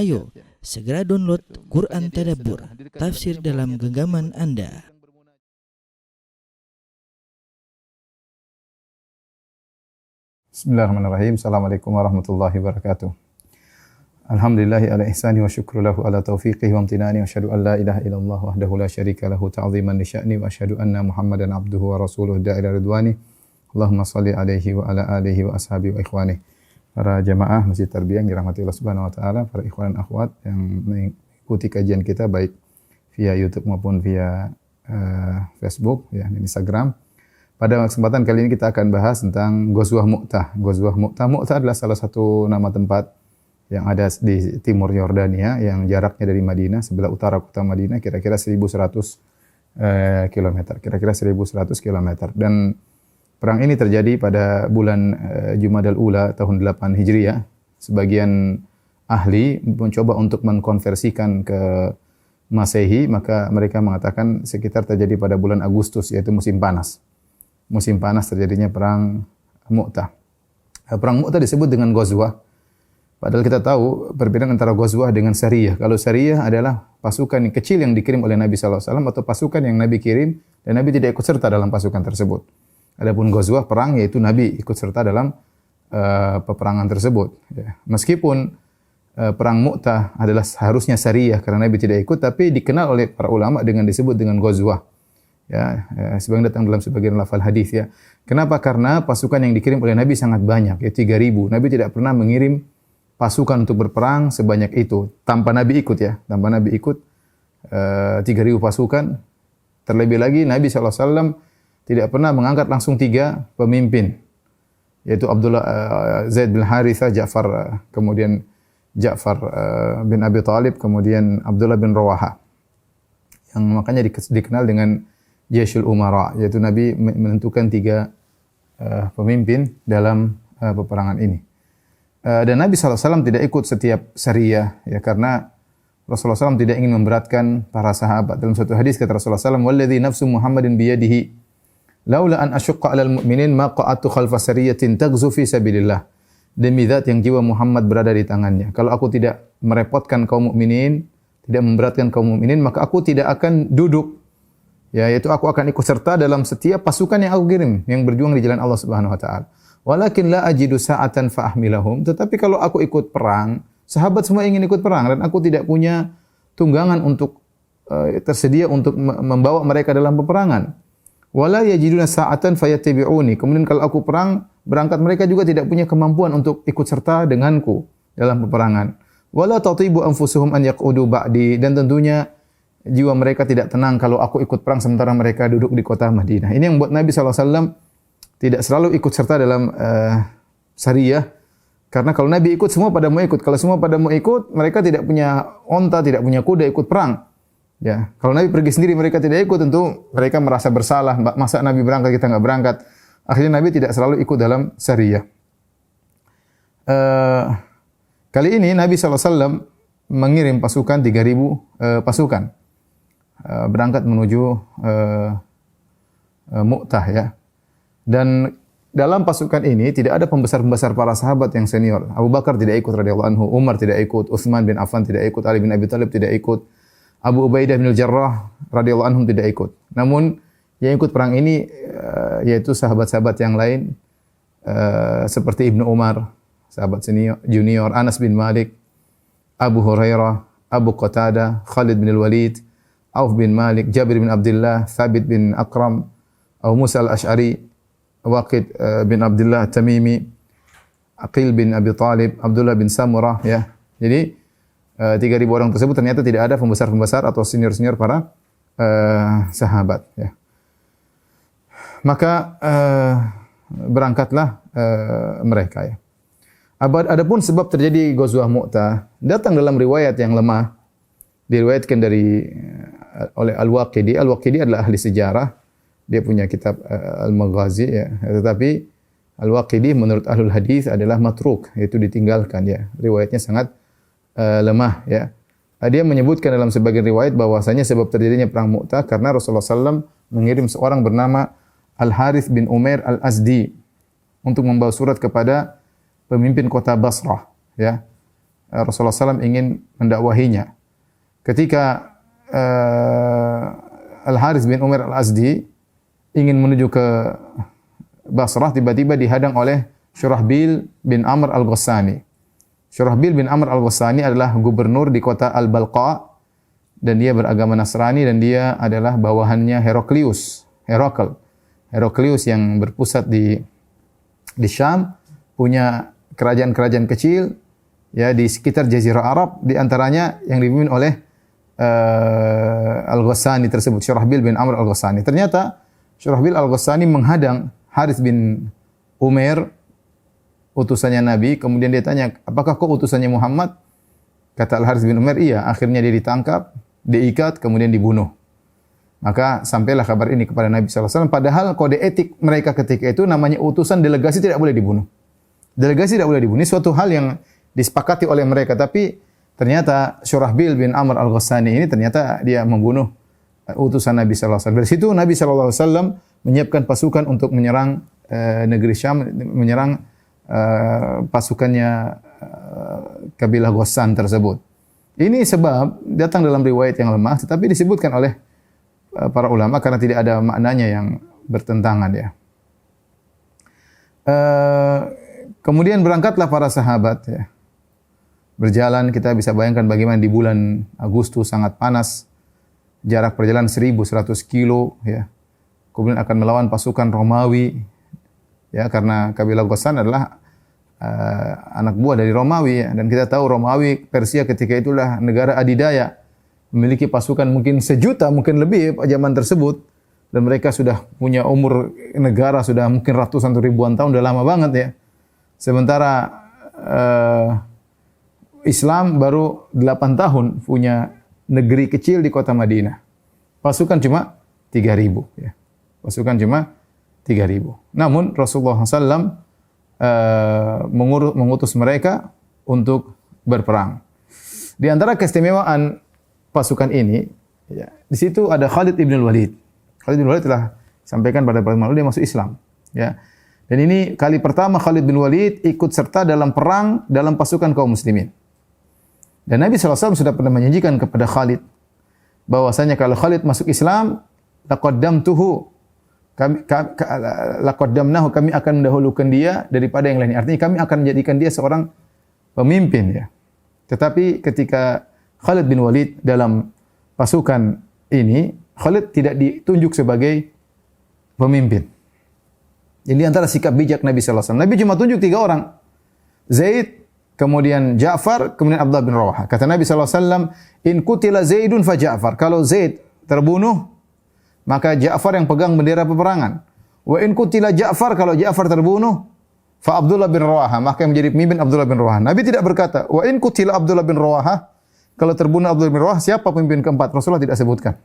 Ayo, segera download Quran Tadabbur, tafsir dalam genggaman Anda. Bismillahirrahmanirrahim. Assalamualaikum warahmatullahi wabarakatuh. Alhamdulillahi ala ihsani wa syukru lahu ala taufiqihi wa amtinani wa asyhadu an la ilaha illallah wahdahu la syarika lahu ta'ziman li sya'ni wa asyhadu anna Muhammadan abduhu wa rasuluhu da'ila ridwani. Allahumma shalli alaihi wa ala alihi wa ashabihi wa ikhwani. Para jamaah Masjid Tarbiyah yang dirahmati Allah Subhanahu wa taala, para ikhwan dan akhwat yang mengikuti kajian kita baik via YouTube maupun via Facebook ya, dan Instagram. Pada kesempatan kali ini kita akan bahas tentang Ghazwah Mu'tah. Ghazwah Mu'tah. Mu'tah adalah salah satu nama tempat yang ada di timur Yordania yang jaraknya dari Madinah, sebelah utara kota Madinah kira-kira 1.100 km. Kira-kira 1.100 km. Dan perang ini terjadi pada bulan Jumadal Ula tahun 8 Hijriah. Sebagian ahli mencoba untuk mengkonversikan ke Masehi, maka mereka mengatakan sekitar terjadi pada bulan Agustus, yaitu musim panas. Musim panas terjadinya perang Mu'tah. Perang Mu'tah disebut dengan Ghazwah. Padahal kita tahu perbedaan antara Ghazwah dengan Sariyah. Kalau Sariyah adalah pasukan kecil yang dikirim oleh Nabi SAW atau pasukan yang Nabi kirim dan Nabi tidak ikut serta dalam pasukan tersebut. Adapun Ghazwah perang, yaitu Nabi ikut serta dalam peperangan tersebut. Ya. Meskipun perang Mu'tah adalah seharusnya Sariyah karena Nabi tidak ikut, tapi dikenal oleh para ulama dengan disebut dengan Ghazwah. Ya, sebagian datang dalam sebagian lafal hadis ya. Kenapa? Karena pasukan yang dikirim oleh Nabi sangat banyak, ya 3.000. Nabi tidak pernah mengirim pasukan untuk berperang sebanyak itu tanpa Nabi ikut ya. Tanpa Nabi ikut 3.000 pasukan. Terlebih lagi Nabi SAW tidak pernah mengangkat langsung 3 pemimpin, yaitu Abdullah Zaid bin Harithah, kemudian Ja'far bin Abi Thalib, kemudian Abdullah bin Rawaha, yang makanya dikenal dengan Jaisyul Umara, yaitu Nabi menentukan 3 pemimpin dalam peperangan ini. Dan Nabi SAW tidak ikut setiap sariyah, ya, karena Rasulullah SAW tidak ingin memberatkan para sahabat. Dalam suatu hadis kata Rasulullah SAW, "Walladzi nafsu Muhammadin biyadihi, laula an asyqa 'alal mu'minin ma qa'atu khalfa sariyatin taghzu fi sabilillah." Demi zat yang jiwa Muhammad berada di tangannya, kalau aku tidak merepotkan kaum mukminin, tidak memberatkan kaum mukminin, maka aku tidak akan duduk. Ya, yaitu aku akan ikut serta dalam setiap pasukan yang aku kirim yang berjuang di jalan Allah Subhanahu wa taala. Walakin la ajidu sa'atan fa ahmilahum. Tetapi kalau aku ikut perang, sahabat semua ingin ikut perang dan aku tidak punya tunggangan untuk tersedia untuk membawa mereka dalam peperangan. Wala yajiduna sa'atan fayattabi'uni. Kemudian kalau aku perang, berangkat mereka juga tidak punya kemampuan untuk ikut serta denganku dalam peperangan. Wala tatibu anfusuhum an yaqudu ba'di. Dan tentunya jiwa mereka tidak tenang kalau aku ikut perang sementara mereka duduk di kota Madinah. Ini yang membuat Nabi SAW tidak selalu ikut serta dalam sariyah. Karena kalau Nabi ikut, semua pada mau ikut. Kalau semua pada mau ikut, mereka tidak punya onta, tidak punya kuda ikut perang. Ya, kalau Nabi pergi sendiri mereka tidak ikut, tentu mereka merasa bersalah. Masa Nabi berangkat kita enggak berangkat? Akhirnya Nabi tidak selalu ikut dalam sariyah. Kali ini Nabi SAW mengirim pasukan 3.000 pasukan berangkat menuju Mu'tah ya. Dan dalam pasukan ini tidak ada pembesar-pembesar para sahabat yang senior. Abu Bakar tidak ikut radhiyallahu anhu, Umar tidak ikut, Utsman bin Affan tidak ikut, Ali bin Abi Thalib tidak ikut, Abu Ubaidah bin Al-Jarrah radhiyallahu anhum tidak ikut. Namun yang ikut perang ini yaitu sahabat-sahabat yang lain seperti Ibnu Umar, sahabat senior junior, Anas bin Malik, Abu Hurairah, Abu Qatadah, Khalid bin Al-Walid, Auf bin Malik, Jabir bin Abdullah, Thabit bin Akram, Abu Musa Al-Ash'ari, Waqid bin Abdullah Tamimi, Aqil bin Abi Talib, Abdullah bin Samurah ya. Jadi 3.000 orang tersebut ternyata tidak ada pembesar-pembesar atau senior-senior para sahabat ya. Maka berangkatlah mereka ya. Adapun sebab terjadi Ghazwah Mu'tah datang dalam riwayat yang lemah. Diriwayatkan oleh Al-Waqidi. Al-Waqidi adalah ahli sejarah. Dia punya kitab Al-Maghazi ya. Tetapi Al-Waqidi menurut ahlul hadis adalah matruk, yaitu ditinggalkan ya. Riwayatnya sangat lemah ya. Dia menyebutkan dalam sebagian riwayat bahwasanya sebab terjadinya perang Mu'tah karena Rasulullah SAW mengirim seorang bernama Al-Harith bin Umair Al-Azdi untuk membawa surat kepada pemimpin kota Basrah ya. Rasulullah SAW ingin mendakwahinya. Ketika Al-Harits bin Umair Al-Azdi ingin menuju ke Basrah, tiba-tiba dihadang oleh Syurahbil bin Amr Al-Ghassani. Syurahbil bin Amr Al-Ghassani adalah gubernur di kota Al-Balqa dan dia beragama Nasrani dan dia adalah bawahannya Heraklius yang berpusat di Syam, punya kerajaan-kerajaan kecil ya di sekitar Jazirah Arab, di antaranya yang dipimpin oleh Al-Ghassani tersebut, Syurahbil bin Amr Al-Ghassani. Ternyata Syurahbil Al-Ghassani menghadang Harits bin Umair, utusannya Nabi. Kemudian dia tanya, apakah kau utusannya Muhammad? Kata Al-Harits bin Umair, iya. Akhirnya dia ditangkap, diikat, kemudian dibunuh. Maka sampailah kabar ini kepada Nabi SAW. Padahal kode etik mereka ketika itu namanya utusan delegasi tidak boleh dibunuh. Delegasi tidak boleh dibunuh. Ini suatu hal yang disepakati oleh mereka. Tapi ternyata Syurahbil bin Amr Al-Ghassani ini ternyata dia membunuh utusan Nabi SAW. Dari situ Nabi SAW menyiapkan pasukan untuk menyerang negeri Syam, menyerang pasukannya kabilah Ghassan tersebut. Ini sebab datang dalam riwayat yang lemah, tetapi disebutkan oleh para ulama karena tidak ada maknanya yang bertentangan ya. Kemudian berangkatlah para sahabat ya. Berjalan, kita bisa bayangkan bagaimana di bulan Agustus sangat panas. Jarak perjalanan 1.100 kilo ya. Kemudian akan melawan pasukan Romawi ya, karena kabilah Ghassan adalah anak buah dari Romawi ya. Dan kita tahu Romawi, Persia ketika itulah negara adidaya, memiliki pasukan mungkin 1 juta, mungkin lebih zaman tersebut, dan mereka sudah punya umur negara sudah mungkin ratusan atau ribuan tahun, udah lama banget ya. Sementara Islam baru 8 tahun punya negeri kecil di kota Madinah. Pasukan cuma 3.000 ya. Pasukan cuma 3.000. Namun Rasulullah SAW mengutus mereka untuk berperang. Di antara keistimewaan pasukan ini, ya, di situ ada Khalid ibn Walid. Khalid bin Walid telah sampaikan pada pertemuan lalu dia masuk Islam. Ya. Dan ini kali pertama Khalid bin Walid ikut serta dalam perang dalam pasukan kaum muslimin. Dan Nabi SAW sudah pernah menjanjikan kepada Khalid bahwasanya kalau Khalid masuk Islam, laqaddamnahu, kami akan mendahulukan dia daripada yang lain. Artinya kami akan menjadikan dia seorang pemimpin ya. Tetapi ketika Khalid bin Walid dalam pasukan ini, Khalid tidak ditunjuk sebagai pemimpin. Jadi antara sikap bijak Nabi SAW. Nabi cuma tunjuk 3 orang. Zaid, kemudian Ja'far, kemudian Abdullah bin Rawahah. Kata Nabi SAW, in kutila Zaidun fa Ja'far. Kalau Zaid terbunuh, maka Ja'far yang pegang bendera peperangan. Wa in kutila Ja'far, kalau Ja'far terbunuh, fa Abdullah bin Rawahah, maka yang menjadi pemimpin Abdullah bin Rawahah. Nabi tidak berkata, wa in kutila Abdullah bin Rawahah, kalau terbunuh Abdullah bin Rawahah, siapa pemimpin keempat? Rasulullah tidak sebutkan.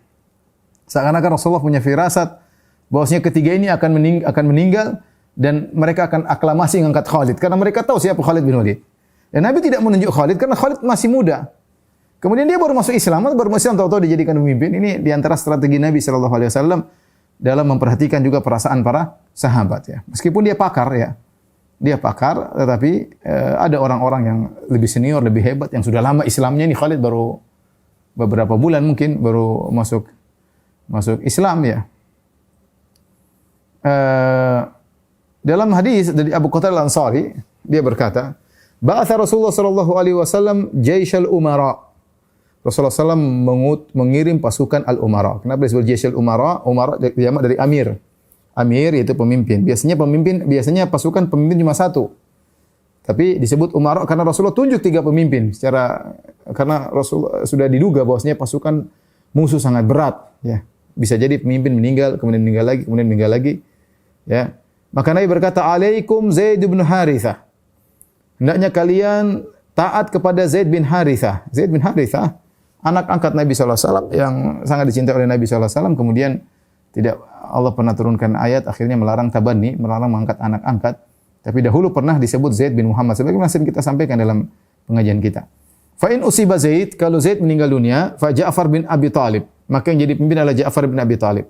Seakan-akan Rasulullah punya firasat bahwasanya ketiga ini akan meninggal dan mereka akan aklamasi mengangkat Khalid karena mereka tahu siapa Khalid bin Walid. Dan Nabi tidak menunjuk Khalid karena Khalid masih muda. Kemudian dia baru masuk Islam, tahu-tahu dijadikan pemimpin. Ini di antara strategi Nabi SAW dalam memperhatikan juga perasaan para sahabat ya. Meskipun dia pakar ya. Dia pakar, tetapi ada orang-orang yang lebih senior, lebih hebat yang sudah lama Islamnya. Ini Khalid baru beberapa bulan mungkin baru masuk Islam ya. Dalam hadis dari Abu Qatadah Al-Ansari, dia berkata, ba'atha Rasulullah sallallahu alaihi wasallam jaisyal umara. Rasulullah SAW mengirim pasukan al-umara. Kenapa disebut jaisyal umara? Umara jamak dari amir. Amir yaitu pemimpin. Biasanya pasukan pemimpin cuma 1. Tapi disebut umara karena Rasulullah tunjuk 3 pemimpin karena Rasul sudah diduga bahwasanya pasukan musuh sangat berat ya. Bisa jadi pemimpin meninggal, kemudian meninggal lagi. Ya. Maka Nabi berkata, "Alaikum Zaid bin Harithah." Hendaknya kalian taat kepada Zaid bin Harithah. Zaid bin Harithah, anak angkat Nabi SAW yang sangat dicintai oleh Nabi SAW. Kemudian Allah pernah turunkan ayat akhirnya melarang tabanni, melarang mengangkat anak angkat. Tapi dahulu pernah disebut Zaid bin Muhammad. Sebagaimana sering kita sampaikan dalam pengajian kita. Fa in usiba Zaid, kalau Zaid meninggal dunia, fa Ja'far bin Abi Talib. Maka yang jadi pemimpin adalah Ja'far bin Abi Talib.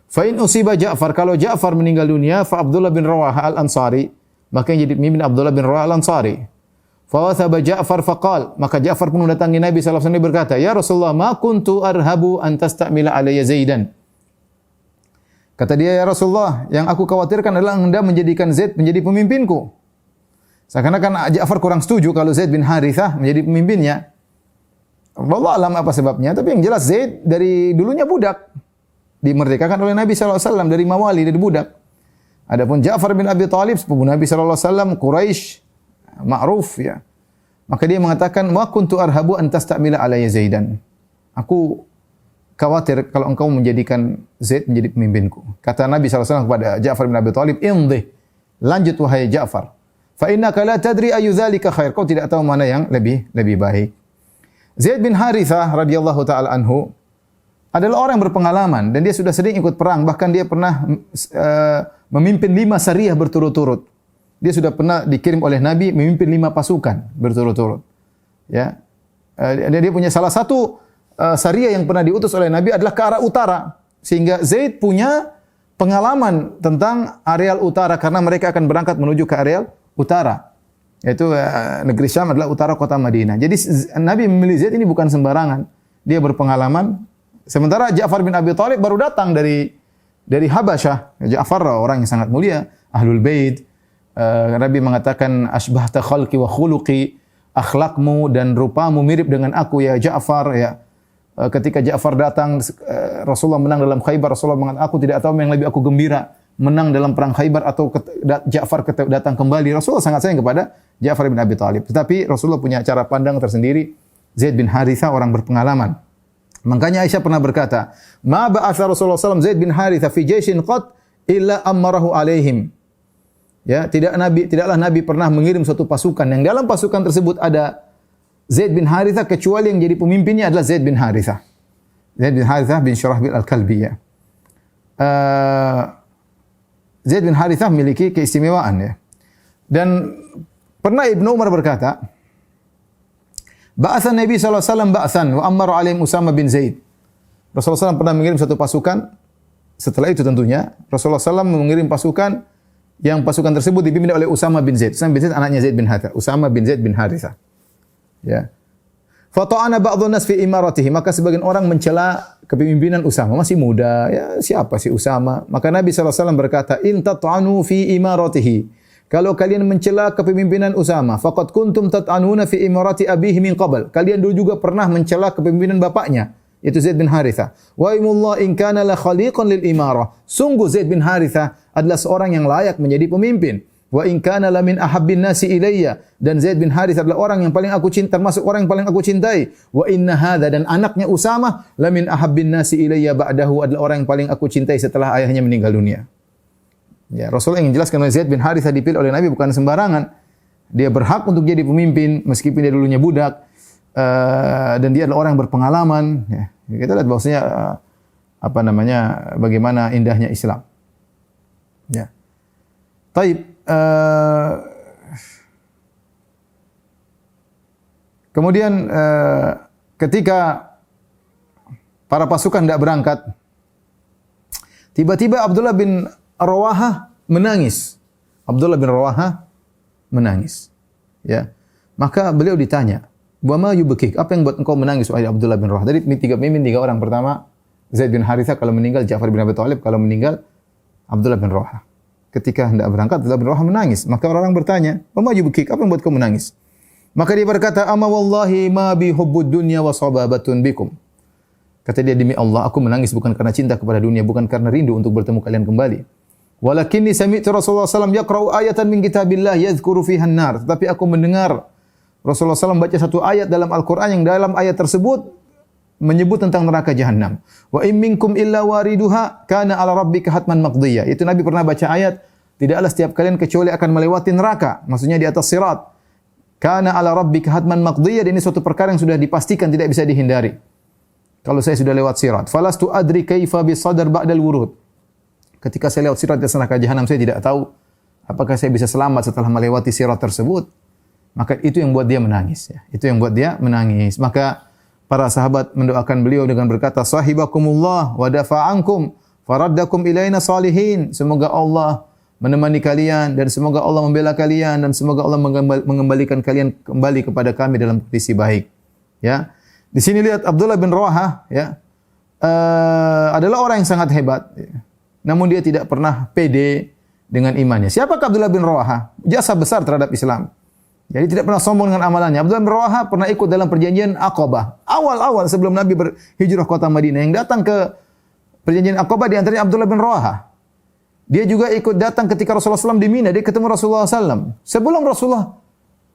Fa in usiba Ja'far, kalau Ja'far meninggal dunia, fa Abdullah bin Rawahah Al-Ansari, maka yang jadi pemimpin Abdullah bin Rawahah Al-Ansari. Fawathaba Ja'far faqal, maka Ja'far pun mendatangi Nabi sallallahu alaihi wasallam berkata, "Ya Rasulullah, ma kuntu arhabu an tastamila alayya Zaidan." Kata dia, "Ya Rasulullah, yang aku khawatirkan adalah Anda menjadikan Zaid menjadi pemimpinku." Seakan-akan Ja'far kurang setuju kalau Zaid bin Harithah menjadi pemimpinnya. Wallahu alam apa sebabnya, tapi yang jelas Zaid dari dulunya budak. Dimerdekakan oleh Nabi sallallahu alaihi wasallam dari mawali, dari budak. Adapun Ja'far bin Abi Thalib sepupu Nabi sallallahu alaihi wasallam, Quraisy, ma'ruf ya. Maka dia mengatakan, "Wa kuntu arhabu an tastamila alayya Zaidan." Aku khawatir kalau engkau menjadikan Zaid menjadi pemimpinku. Kata Nabi sallallahu alaihi wasallam kepada Ja'far bin Abi Thalib, "Imdhi." Lanjut wahai Ja'far. Fa innaka la tadri ayu dzalika khair. Kau tidak tahu mana yang lebih baik. Zaid bin Harithah radhiyallahu taala anhu adalah orang yang berpengalaman dan dia sudah sering ikut perang, bahkan dia pernah memimpin 5 sariyah berturut-turut. Dia sudah pernah dikirim oleh Nabi memimpin 5 pasukan berturut-turut. Ya. Dia punya salah satu sariyah yang pernah diutus oleh Nabi adalah ke arah utara, sehingga Zaid punya pengalaman tentang areal utara karena mereka akan berangkat menuju ke areal utara. Yaitu negeri Syam adalah utara kota Madinah. Jadi Nabi memilih Zaid ini bukan sembarangan. Dia berpengalaman. Sementara Ja'far bin Abi Thalib baru datang dari Habasyah. Ja'far orang yang sangat mulia, Ahlul Bait. Nabi mengatakan asbahta khalqi wa khuluqi, akhlakmu dan rupamu mirip dengan aku ya Ja'far ya. Ketika Ja'far datang Rasulullah menang dalam Khaybar, Rasulullah mengatakan aku tidak tahu yang lebih aku gembira, menang dalam perang Khaybar atau Ja'far datang kembali. Rasulullah sangat sayang kepada Ja'far bin Abi Thalib. Tetapi Rasulullah punya cara pandang tersendiri. Zaid bin Harithah orang berpengalaman. Makanya Aisyah pernah berkata, "Ma ba'atha Rasulullah SAW Zaid bin Harithah fi jaishin qat illa amarahu alaihim." Ya, tidaklah Nabi pernah mengirim suatu pasukan yang dalam pasukan tersebut ada Zaid bin Harithah kecuali yang jadi pemimpinnya adalah Zaid bin Harithah. Zaid bin Harithah bin Syurahbil Al-Kalbi ya. Zaid bin Harithah memiliki keistimewaan ya. Dan pernah Ibnu Umar berkata, "Ba'atha Nabi sallallahu alaihi wasallam ba'than wa amara alaihim Usama bin Zaid." Rasulullah SAW pernah mengirim satu pasukan. Setelah itu tentunya Rasulullah SAW mengirim pasukan yang pasukan tersebut dipimpin oleh Usama bin Zaid. Usama bin Zaid anaknya Zaid bin Harithah. Usama bin Zaid bin Harithah. Ya. Fata'ana ba'dhun nas fi imaratihi, maka sebagian orang mencela kepemimpinan Usama, masih muda, ya siapa sih Usama? Maka Nabi sallallahu alaihi wasallam berkata, "In tat'anu fi imaratihi." Kalau kalian mencela kepemimpinan Usama, faqad kuntum tat'anuna fi imarati abihi min qabl. Kalian dulu juga pernah mencela kepemimpinan bapaknya, yaitu Zaid bin Harithah. Wa imullah in kana la khaliqan lil imarah. Sungguh Zaid bin Harithah adalah seorang yang layak menjadi pemimpin. Wa in kana la min ahabbin nasi ilayya, dan Zaid bin Harithah adalah orang yang paling aku cinta, termasuk orang yang paling aku cintai. Wa inna hadza, dan anaknya Usamah la min ahabbin nasi ilayya ba'dahu, adalah orang yang paling aku cintai setelah ayahnya meninggal dunia. Ya, Rasulullah ingin jelaskan bahwa Zaid bin Harithah dipilih oleh Nabi bukan sembarangan. Dia berhak untuk jadi pemimpin meskipun dia dulunya budak, dan dia adalah orang yang berpengalaman. Ya, kita lihat bahwasanya bagaimana indahnya Islam. Ya. Taib. Kemudian ketika para pasukan tidak berangkat, tiba-tiba Abdullah bin Rawahah menangis. Abdullah bin Rawahah menangis. Ya. Maka beliau ditanya, "Wa ma yubkik? Apa yang buat engkau menangis wahai Abdullah bin Rawahah?" Dari tiga orang. Pertama Zaid bin Harithah, kalau meninggal Ja'far bin Abi Thalib, kalau meninggal Abdullah bin Rawahah. Ketika hendak berangkat, Abdullah bin Rawahah menangis. Maka orang bertanya, "Wa ma yubkik? Apa yang buat kau menangis?" Maka dia berkata, "Ama wallahi ma bi hubbud dunya wa sababatun bikum." Kata dia, "Demi Allah, aku menangis bukan karena cinta kepada dunia, bukan karena rindu untuk bertemu kalian kembali. Walakinni sami'tu Rasulullah SAW yaqra'u ayatan min kitabillah yadhkuru fiha an-nar." Tetapi aku mendengar Rasulullah SAW baca satu ayat dalam Al-Quran yang dalam ayat tersebut menyebut tentang neraka jahanam. Wa in minkum illa wariduha kana 'ala rabbika hatman maqdiyah. Itu Nabi pernah baca ayat, tidaklah setiap kalian kecuali akan melewati neraka, maksudnya di atas sirat. Kana 'ala rabbika hatman maqdiyah, ini suatu perkara yang sudah dipastikan tidak bisa dihindari. Kalau saya sudah lewat sirat, falastu adri kaifa bisadar ba'dal wurud. Ketika saya lewat sirat di neraka jahanam, saya tidak tahu apakah saya bisa selamat setelah melewati sirat tersebut. Maka itu yang buat dia menangis ya. Itu yang buat dia menangis. Maka para sahabat mendoakan beliau dengan berkata, "Sahibakumullah wa dafa'ankum faraddakum ilaina salihin." Semoga Allah menemani kalian dan semoga Allah membela kalian dan semoga Allah mengembalikan kalian kembali kepada kami dalam kondisi baik. Ya. Di sini lihat Abdullah bin Rawahah ya. Adalah orang yang sangat hebat. Ya. Namun dia tidak pernah pede dengan imannya. Siapakah Abdullah bin Rawahah? Jasa besar terhadap Islam. Jadi tidak pernah sombong dengan amalannya. Abdullah bin Rawahah pernah ikut dalam perjanjian Aqabah. Awal-awal sebelum Nabi berhijrah kota Madinah. Yang datang ke perjanjian Aqabah di antaranya Abdullah bin Rawahah. Dia juga ikut datang ketika Rasulullah SAW di Mina. Dia ketemu Rasulullah SAW. Sebelum Rasulullah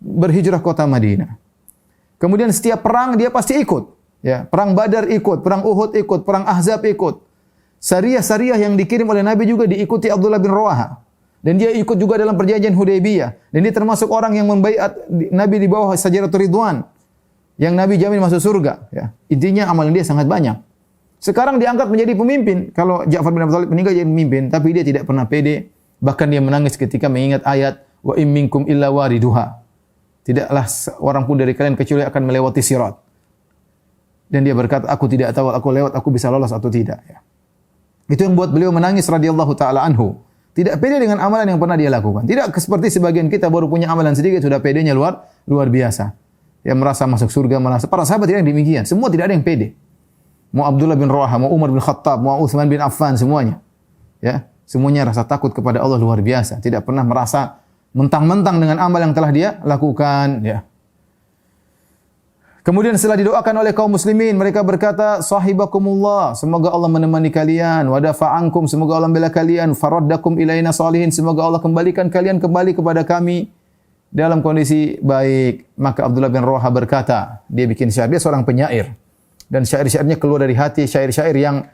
berhijrah kota Madinah. Kemudian setiap perang dia pasti ikut. Ya, perang Badar ikut, perang Uhud ikut, perang Ahzab ikut. Syariah-syariah yang dikirim oleh Nabi juga diikuti Abdullah bin Rawahah. Dan dia ikut juga dalam perjanjian Hudaybiyah. Dan dia termasuk orang yang membaiat Nabi di bawah Sajaratul Ridwan. Yang Nabi jamin masuk surga. Ya. Intinya amalan dia sangat banyak. Sekarang diangkat menjadi pemimpin. Kalau Ja'far bin Abi Thalib meninggal jadi pemimpin, tapi dia tidak pernah pede. Bahkan dia menangis ketika mengingat ayat wa im minkum illa wariduha. Tidaklah seorang pun dari kalian kecuali akan melewati sirat. Dan dia berkata, aku tidak tahu aku lewat, aku bisa lolos atau tidak. Ya. Itu yang buat beliau menangis radhiyallahu taala anhu. Tidak pede dengan amalan yang pernah dia lakukan. Tidak seperti sebagian kita baru punya amalan sedikit sudah pedenya luar biasa. Yang merasa masuk surga, merasa para sahabat tidak demikian. Semua tidak ada yang pede. Mau Abdullah bin Rawahah, mau Umar bin Khattab, mau Utsman bin Affan, semuanya. Ya, semuanya rasa takut kepada Allah luar biasa. Tidak pernah merasa mentang-mentang dengan amal yang telah dia lakukan. Ya. Kemudian setelah didoakan oleh kaum muslimin, mereka berkata, sahibakumullah, semoga Allah menemani kalian, wa dafa'ankum, semoga Allah membela kalian, faraddakum ilaina salihin, semoga Allah kembalikan kalian kembali kepada kami dalam kondisi baik. Maka Abdullah bin Rawahah berkata, dia bikin syair, dia seorang penyair. Dan syair-syairnya keluar dari hati, syair-syair yang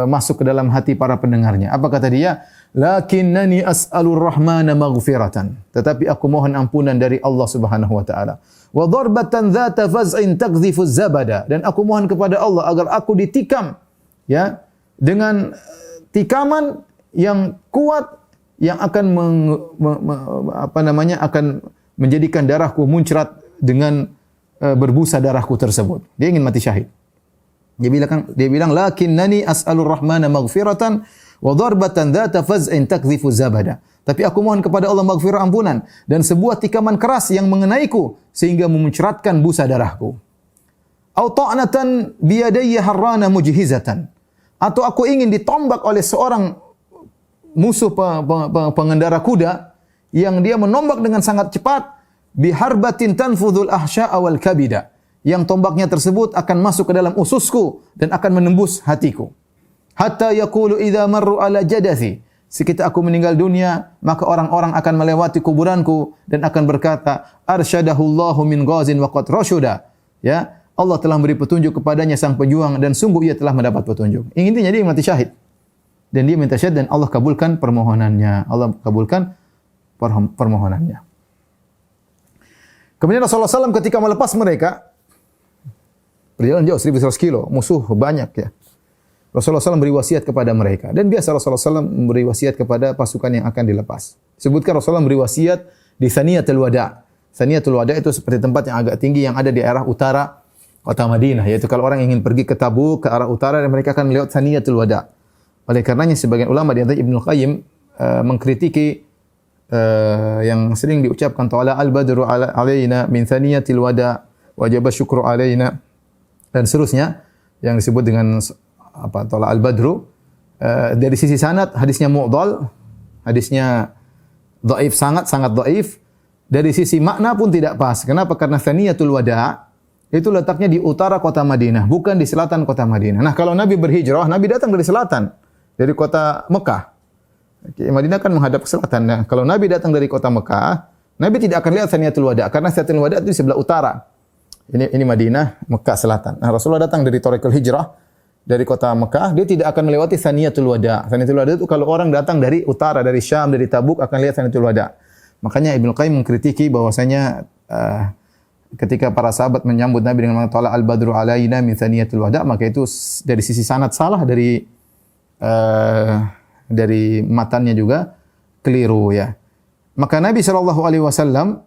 masuk ke dalam hati para pendengarnya. Apa kata dia? Lakinnani as'alur rahmana maghfiratan. Tetapi aku mohon ampunan dari Allah Subhanahu wa taala. Wa darbatan dzata faz'in taqdhifu zabada. Dan aku mohon kepada Allah agar aku ditikam ya dengan tikaman yang kuat yang akan akan menjadikan darahku muncrat dengan berbusa darahku tersebut. Dia ingin mati syahid. Dia bilang lakinnani as'alur rahmana maghfiratan wa darbatan dzata faz'in takdhifu zabada. Tapi aku mohon kepada Allah maghfirah, ampunan, dan sebuah tikaman keras yang mengenaiku sehingga memuncratkan busa darahku. Au ta'natan biyadayya harrana mujhizatan. Atau aku ingin ditombak oleh seorang musuh pengendara kuda yang dia menombak dengan sangat cepat, biharbatin tanfudhul ahsya'a wal kabida. Yang tombaknya tersebut akan masuk ke dalam ususku dan akan menembus hatiku. Hatta yaqulu idza marru ala jadathi. Seketika aku meninggal dunia, maka orang-orang akan melewati kuburanku dan akan berkata, arsyadahullahu min ghazin wa qad rashuda. Ya, Allah telah beri petunjuk kepadanya sang pejuang dan sungguh ia telah mendapat petunjuk. Intinya dia mati syahid. Dan dia minta syahid dan Allah kabulkan permohonannya. Allah kabulkan permohonannya. Kemudian Rasulullah SAW ketika melepas mereka, perjalanan jauh 1.100 kilo, musuh banyak ya. Rasulullah SAW beri wasiat kepada mereka. Dan biasa Rasulullah SAW memberi wasiat kepada pasukan yang akan dilepas. Sebutkan Rasulullah memberi wasiat di Thaniyatul Wada'. Thaniyatul Wada' itu seperti tempat yang agak tinggi yang ada di arah utara kota Madinah. Yaitu kalau orang ingin pergi ke Tabuk, ke arah utara, dan mereka akan melewati Thaniyatul Wada'. Oleh karenanya sebagian ulama di antara Ibnu Qayyim mengkritiki yang sering diucapkan ta'ala al-badru alaina min Thaniyatil Wada' wajib syukru alaina dan seterusnya yang disebut dengan Tala al-Badru. Dari sisi sanad hadisnya mu'dhal, hadisnya dhaif, sangat dhaif. Dari sisi makna pun tidak pas. Kenapa? Karena Thaniyatul Wada' itu letaknya di utara kota Madinah, bukan di selatan kota Madinah. Nah, kalau Nabi berhijrah, Nabi datang dari selatan, dari kota Mekah. Madinah kan menghadap ke selatan. Nah, kalau Nabi datang dari kota Mekah, Nabi tidak akan lihat Thaniyatul Wada' karena Thaniyatul Wada' itu di sebelah utara. Ini Madinah, Mekah selatan. Nah, Rasulullah datang dari Thariqul Hijrah, dari kota Mekah, dia tidak akan melewati Thaniyatul Wada'. Thaniyatul Wada' itu kalau orang datang dari utara, dari Syam, dari Tabuk akan lihat Thaniyatul Wada'. Makanya Ibnu Qayyim mengkritiki bahwasanya ketika para sahabat menyambut Nabi dengan mengatakan Tala al-Badru alaina min Thaniyatul Wada', maka itu dari sisi sanad salah, dari matannya juga keliru ya. Maka Nabi SAW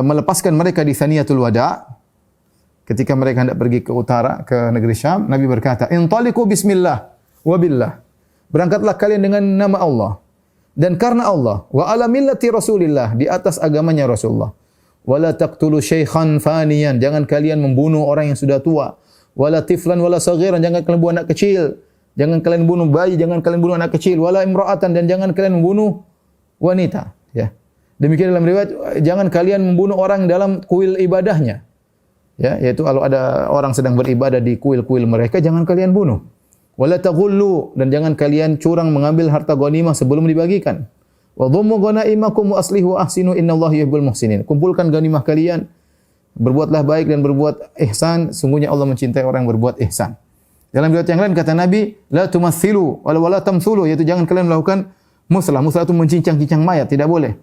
melepaskan mereka di Thaniyatul Wada'. Ketika mereka hendak pergi ke utara, ke negeri Syam, Nabi berkata, "Intaliqu bismillah wa billah." Berangkatlah kalian dengan nama Allah dan karena Allah, wa ala millati Rasulillah, di atas agamanya Rasulullah. Wala taqtulu syaikhan faniyan, jangan kalian membunuh orang yang sudah tua. Wala tiflan wala saghiran, jangan kalian bunuh anak kecil. Jangan kalian bunuh bayi, jangan kalian bunuh anak kecil. Wala imra'atan, dan jangan kalian membunuh wanita, ya. Demikian dalam riwayat, jangan kalian membunuh orang dalam kuil ibadahnya. Ya, yaitu kalau ada orang sedang beribadah di kuil-kuil mereka, jangan kalian bunuh. Wala taghullu, dan jangan kalian curang mengambil harta ghanimah sebelum dibagikan. Wa dhammu ghanaimakum wa aslihu ahsinu innallaha yuhibbul muhsinin. Kumpulkan ghanimah kalian, berbuatlah baik dan berbuat ihsan, sungguhnya Allah mencintai orang yang berbuat ihsan. Dalam riwayat yang lain kata Nabi, la tumathilu wala tamthulu, yaitu jangan kalian melakukan muslah. Muslah itu mencincang-cincang mayat, tidak boleh.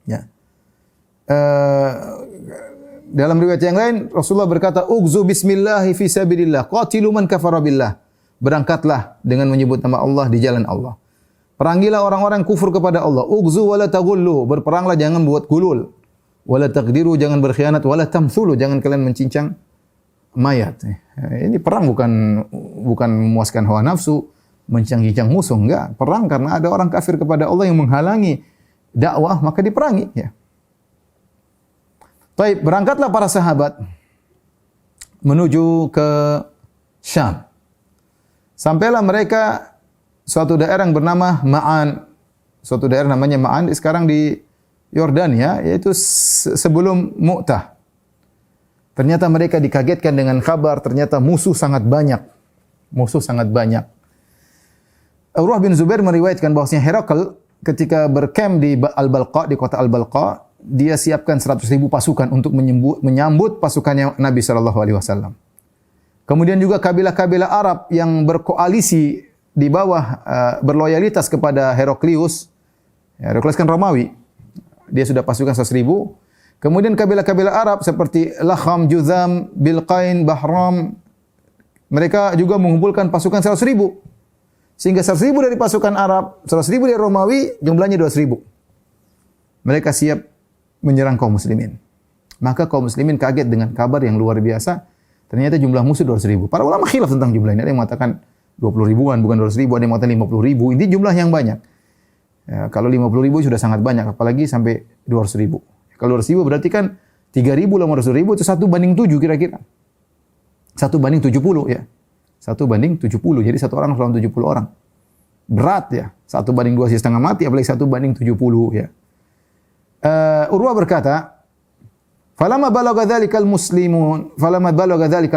Ya. Dalam riwayat yang lain Rasulullah berkata, "Ughzu bismillahi fi sabilillah, qatilu man kafara billah." Berangkatlah dengan menyebut nama Allah di jalan Allah. Perangilah orang-orang kufur kepada Allah. Ughzu wala taghullu, berperanglah jangan buat gulul. Wala taqdiru, jangan berkhianat. Wala tamthulu, jangan kalian mencincang mayat. Ini perang bukan memuaskan hawa nafsu, mencincang musuh, enggak. Perang karena ada orang kafir kepada Allah yang menghalangi dakwah, maka diperangi, ya. Baik, berangkatlah para sahabat menuju ke Syam. Sampailah mereka suatu daerah yang bernama Ma'an. Suatu daerah namanya Ma'an, sekarang di Yordania, yaitu sebelum Mu'tah. Ternyata mereka dikagetkan dengan kabar, ternyata musuh sangat banyak. Musuh sangat banyak. Urwah bin Zubair meriwayatkan bahwasanya Herakl ketika berkem di Al-Balqa, di kota Al-Balqa, dia siapkan 100.000 pasukan untuk menyambut pasukannya Nabi SAW. Kemudian juga kabilah-kabilah Arab yang berkoalisi di bawah berloyalitas kepada Heraklius. Heraklius kan Romawi. Dia sudah pasukan 100.000. Kemudian kabilah-kabilah Arab seperti Lakham, Juzam, Bilqain, Bahram, mereka juga mengumpulkan pasukan 100.000. Sehingga 100.000 dari pasukan Arab, 100.000 dari Romawi, jumlahnya 200.000. Mereka siap menyerang kaum muslimin. Maka kaum muslimin kaget dengan kabar yang luar biasa. Ternyata jumlah musuh 200.000. Para ulama khilaf tentang jumlah ini. Ada yang mengatakan 20 ribuan, bukan 200.000. Ada yang mengatakan 50.000. Ini jumlah yang banyak. Ya, kalau 50.000 sudah sangat banyak. Apalagi sampai 200.000. Kalau 200.000 berarti kan 3.000 sama 200.000 itu 1:7 kira-kira. 1:70 ya. 1:70. Jadi satu orang lawan 70 orang. Berat ya. 1:2 setengah mati. Apalagi 1:70 ya. Urwah berkata, "Falamma balagha dzalikal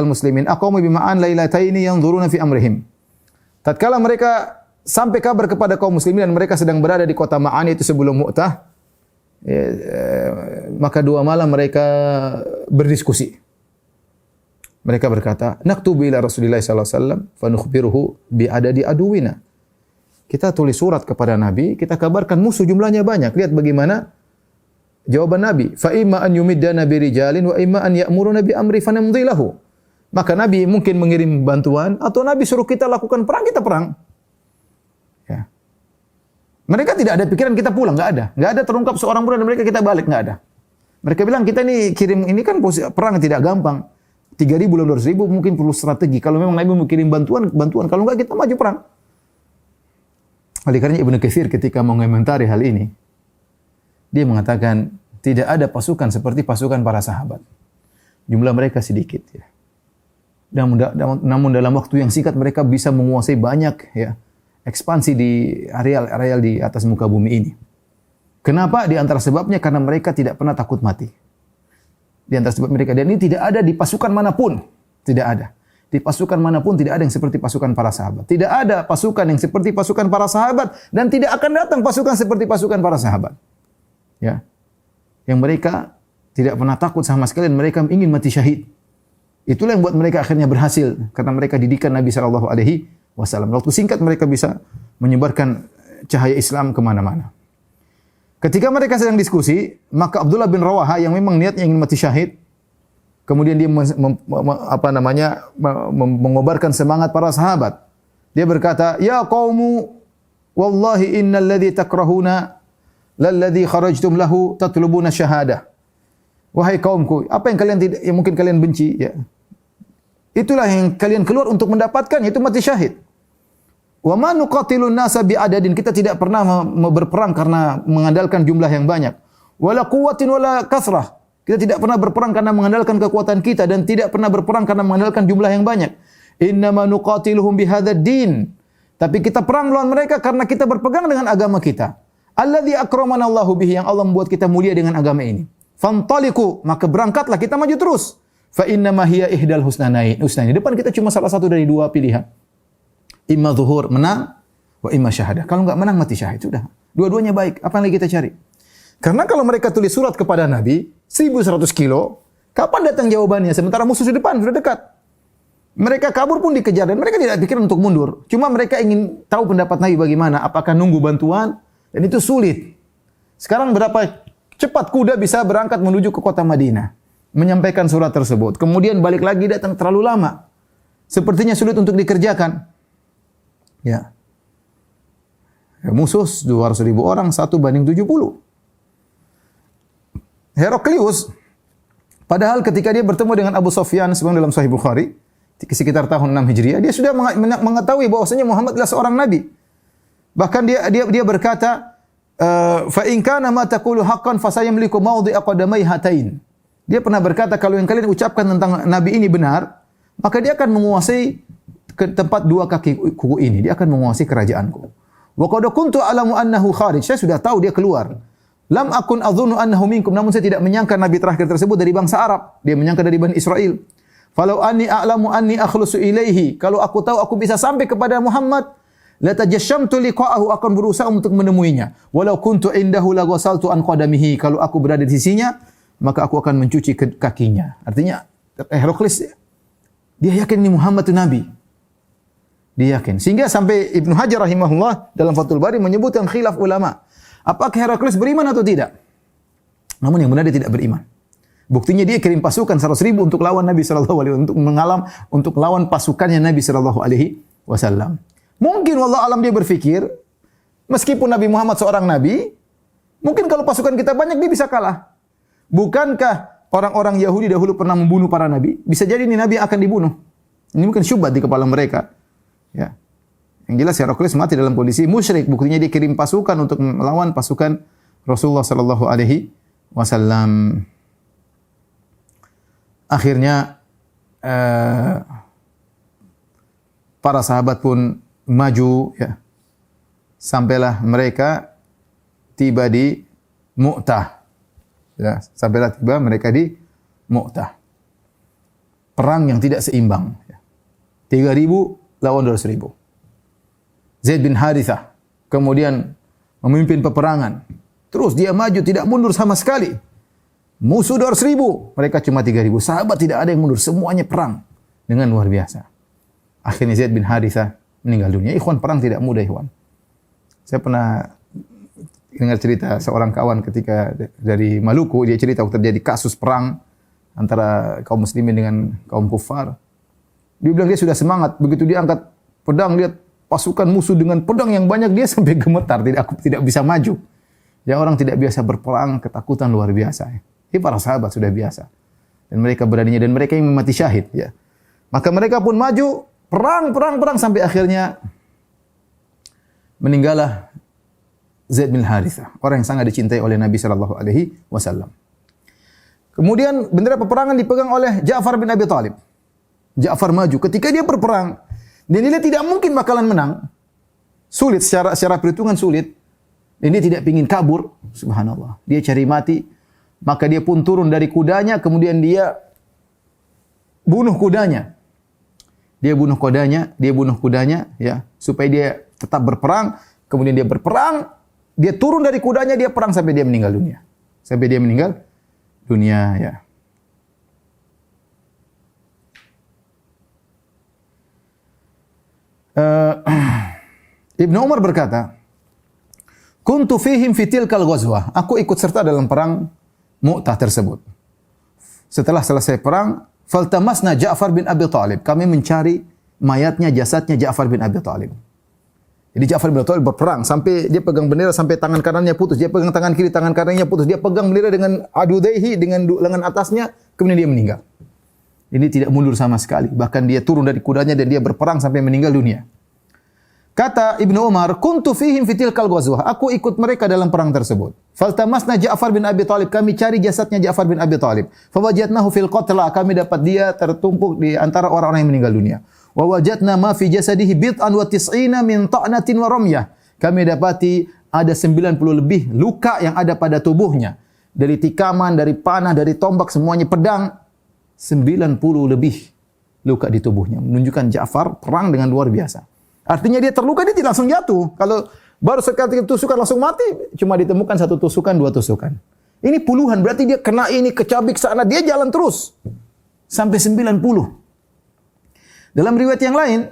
muslimin aqamu bima'an lailataini yanzuruna fi amrihim." Tatkala mereka sampai kabar kepada kaum muslimin dan mereka sedang berada di kota Ma'an itu sebelum Mu'tah, maka 2 malam mereka berdiskusi. Mereka berkata, "Naktubu ila Rasulillah sallallahu alaihi wasallam fa nukhbiruhu bi adadi aduwina." Kita tulis surat kepada Nabi, kita kabarkan musuh jumlahnya banyak. Lihat bagaimana jawaban Nabi, fa imma an yumiddana bi rijalin wa imma an ya'muruna bi amri fanamdhi lahu. Maka Nabi mungkin mengirim bantuan atau Nabi suruh kita lakukan perang, kita perang. Ya. Mereka tidak ada pikiran kita pulang, enggak ada terungkap seorang pun dari mereka kita balik, enggak ada. Mereka bilang kita ini kirim ini kan perang tidak gampang. 3.000 belum 200.000 mungkin perlu strategi. Kalau memang Nabi mau kirim bantuan, kalau enggak kita maju perang. Oleh karena Ibnu Katsir ketika mengomentari hal ini, dia mengatakan tidak ada pasukan seperti pasukan para sahabat. Jumlah mereka sedikit ya. Namun dalam waktu yang singkat mereka bisa menguasai banyak ya, ekspansi di areal di atas muka bumi ini. Kenapa? Di antara sebabnya karena mereka tidak pernah takut mati. Di antara sebab mereka, dan ini tidak ada di pasukan manapun, tidak ada. Di pasukan manapun tidak ada yang seperti pasukan para sahabat. Tidak ada pasukan yang seperti pasukan para sahabat dan tidak akan datang pasukan seperti pasukan para sahabat. Ya. Yang mereka tidak pernah takut sama sekali dan mereka ingin mati syahid. Itulah yang buat mereka akhirnya berhasil karena mereka didikan Nabi sallallahu alaihi wasallam. Waktu singkat mereka bisa menyebarkan cahaya Islam kemana-mana. Ketika mereka sedang diskusi, maka Abdullah bin Rawaha yang memang niatnya ingin mati syahid, kemudian dia mengobarkan semangat para sahabat. Dia berkata, "Ya qaumu, wallahi innal ladzi takrahuna lalladzi kharajtum lahu tatlubuna syahadah." Wahai kaumku, apa yang mungkin kalian benci ya. Itulah yang kalian keluar untuk mendapatkan, yaitu mati syahid. Wa ma nuqatilun nasa bi'adadin. Kita tidak pernah berperang karena mengandalkan jumlah yang banyak. Wala quwwatin wala kasrah. Kita tidak pernah berperang karena mengandalkan kekuatan kita dan tidak pernah berperang karena mengandalkan jumlah yang banyak. Innama nuqatiluhum bihadzal din. Tapi kita perang lawan mereka karena kita berpegang dengan agama kita. Alladzi akramana Allahu bihi, yang Allah membuat kita mulia dengan agama ini. Fantaliqu, maka berangkatlah, kita maju terus. Fa innama hiya ihdal husnaini. Depan kita cuma salah satu dari dua pilihan. Imma zuhur, menang, wa imma syahadah. Kalau enggak menang, mati syahid. Sudah. Dua-duanya baik. Apa yang lagi kita cari? Karena kalau mereka tulis surat kepada Nabi, 1100 kilo, kapan datang jawabannya? Sementara musuh di depan, sudah dekat. Mereka kabur pun dikejar dan mereka tidak pikir untuk mundur. Cuma mereka ingin tahu pendapat Nabi bagaimana. Apakah nunggu bantuan? Dan itu sulit. Sekarang berapa cepat kuda bisa berangkat menuju ke kota Madinah, menyampaikan surat tersebut. Kemudian balik lagi datang terlalu lama. Sepertinya sulit untuk dikerjakan. Ya. Musuh 200.000 orang, 1:70. Heraklius, padahal ketika dia bertemu dengan Abu Sufyan sebagaimana dalam Sahih Bukhari, sekitar tahun 6 Hijriah, dia sudah mengetahui bahwasanya Muhammad adalah seorang nabi. Bahkan dia berkata, fa in kana ma taqulu haqqan fasayamliku mawdi'a qadamai hatain. Dia pernah berkata, kalau yang kalian ucapkan tentang nabi ini benar, maka dia akan menguasai ke tempat dua kaki kuku ini, dia akan menguasai kerajaanku. Wa qad kuntu a'lamu annahu kharij. Saya sudah tahu dia keluar. Lam akun adhunnu annahu minkum, namun saya tidak menyangka nabi terakhir tersebut dari bangsa Arab. Dia menyangka dari Bani Israel. Falau anni a'lamu anni akhlusu ilaihi, kalau aku tahu aku bisa sampai kepada Muhammad, la tajashamtu liqa'ahu, akan berusaha untuk menemuinya. Walau kuntu indahu la ghasaltu an qadamihi, kalau aku berada di sisinya, maka aku akan mencuci kakinya. Artinya Heraklius dia yakin ini Muhammad itu nabi. Dia yakin. Sehingga sampai Ibnu Hajar rahimahullah dalam Fathul Bari menyebutkan khilaf ulama. Apakah Heraklius beriman atau tidak? Namun yang benar dia tidak beriman. Buktinya dia kirim pasukan 100.000 untuk lawan Nabi sallallahu alaihi wasallam, untuk lawan pasukannya Nabi sallallahu alaihi wasallam. Mungkin wallahu alam dia berpikir, meskipun Nabi Muhammad seorang nabi, mungkin kalau pasukan kita banyak dia bisa kalah. Bukankah orang-orang Yahudi dahulu pernah membunuh para nabi? Bisa jadi ini nabi akan dibunuh. Ini mungkin syubhat di kepala mereka. Ya. Yang jelas Heraklius mati dalam kondisi musyrik. Buktinya dia kirim pasukan untuk melawan pasukan Rasulullah sallallahu alaihi wasallam. Akhirnya para sahabat pun maju, ya. Sampailah mereka tiba di Mu'tah. Ya, sampailah tiba mereka di Mu'tah. Perang yang tidak seimbang. 3.000 lawan 200.000. Zaid bin Harithah kemudian memimpin peperangan. Terus dia maju, tidak mundur sama sekali. Musuh 200.000, mereka cuma 3.000. Sahabat tidak ada yang mundur, semuanya perang dengan luar biasa. Akhirnya Zaid bin Harithah meninggal dunia. Ikhwan, perang tidak mudah, ikhwan. Saya pernah dengar cerita seorang kawan ketika dari Maluku, dia cerita waktu terjadi kasus perang antara kaum muslimin dengan kaum kufar. Dia bilang dia sudah semangat, begitu dia angkat pedang, lihat pasukan musuh dengan pedang yang banyak, dia sampai gemetar, tidak bisa maju. Ya, orang tidak biasa berperang, ketakutan luar biasa. Ini para sahabat sudah biasa. Dan mereka beraninya, dan mereka yang mati syahid. Ya. Maka mereka pun maju, perang, sampai akhirnya meninggallah Zaid bin Harithah, orang yang sangat dicintai oleh Nabi sallallahu alaihi wasallam. Kemudian bendera peperangan dipegang oleh Ja'far bin Abi Thalib. Ja'far maju. Ketika dia berperang, dan dia tidak mungkin bakalan menang. Sulit, secara perhitungan sulit. Dan dia tidak ingin kabur. Subhanallah. Dia cari mati. Maka dia pun turun dari kudanya, kemudian dia bunuh kudanya. Dia bunuh kudanya, ya, supaya dia tetap berperang. Kemudian dia berperang, dia turun dari kudanya, dia perang sampai dia meninggal dunia. Sampai dia meninggal dunia, ya. Ibnu Umar berkata, "Kuntu fihim fi tilkal ghazwah." Aku ikut serta dalam perang Mu'tah tersebut. Setelah selesai perang, faltamasna Ja'far bin Abi Thalib. Kami mencari mayatnya, jasadnya Ja'far bin Abi Thalib. Jadi Ja'far bin Abi Thalib berperang sampai dia pegang bendera sampai tangan kanannya putus, dia pegang tangan kiri, tangan kanannya putus, dia pegang bendera dengan adudaihi, dengan lengan atasnya, kemudian dia meninggal. Ini tidak mundur sama sekali. Bahkan dia turun dari kudanya dan dia berperang sampai meninggal dunia. Kata Ibnu Umar, kuntu fihim fi tilkal ghazwah. Aku ikut mereka dalam perang tersebut. Faltamasna Ja'far bin Abi Thalib. Kami cari jasadnya Ja'far bin Abi Thalib. Fawajadnahu fil qatla. Kami dapat dia tertumpuk di antara orang-orang yang meninggal dunia. Wa wajadna ma fi jasadihi bid'an wa tis'ina min ta'natin wa ramyah. Kami dapati ada 90 lebih luka yang ada pada tubuhnya. Dari tikaman, dari panah, dari tombak, semuanya pedang. 90 lebih luka di tubuhnya. Menunjukkan Ja'far perang dengan luar biasa. Artinya dia terluka, dia tidak langsung jatuh. Kalau baru sekali tusukan langsung mati, cuma ditemukan 1 tusukan, 2 tusukan. Ini puluhan, berarti dia kena ini, kecabik sana, dia jalan terus. Sampai 90. Dalam riwayat yang lain,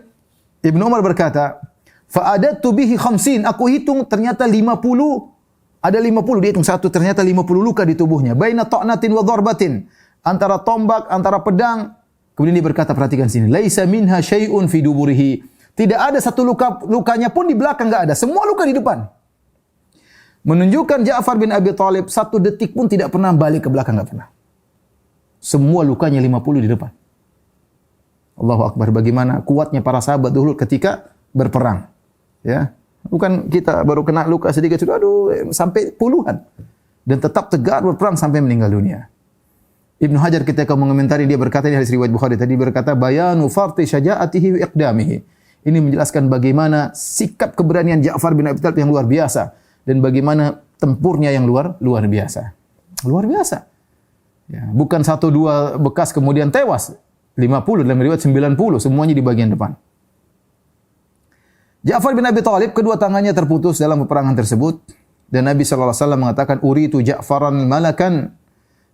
Ibnu Umar berkata, fa'adadtu bihi khamsin. Aku hitung ternyata 50. Ada 50, dia hitung 1, ternyata 50 luka di tubuhnya. Baina ta'natin wa dharbatin. Antara tombak, antara pedang. Kemudian dia berkata, perhatikan sini. Laisa minha syai'un fi duburihi. Tidak ada satu lukanya pun di belakang, enggak ada. Semua luka di depan. Menunjukkan Ja'far bin Abi Thalib 1 detik pun tidak pernah balik ke belakang, enggak pernah. Semua lukanya 50 di depan. Allahu Akbar. Bagaimana kuatnya para sahabat dulu ketika berperang. Ya. Bukan kita baru kena luka sedikit sudah sampai puluhan. Dan tetap tegar berperang sampai meninggal dunia. Ibnu Hajar ketika mengomentari, dia berkata di hadis riwayat Bukhari tadi, berkata bayanu farti syaja'atihi wa iqdamihi. Ini menjelaskan bagaimana sikap keberanian Ja'far bin Abi Thalib yang luar biasa dan bagaimana tempurnya yang luar biasa. Luar biasa. Ya, bukan 1-2 bekas kemudian tewas. 50 dalam riwayat 90 semuanya di bagian depan. Ja'far bin Abi Thalib kedua tangannya terputus dalam peperangan tersebut dan Nabi sallallahu alaihi wasallam mengatakan uritu Ja'faran malakan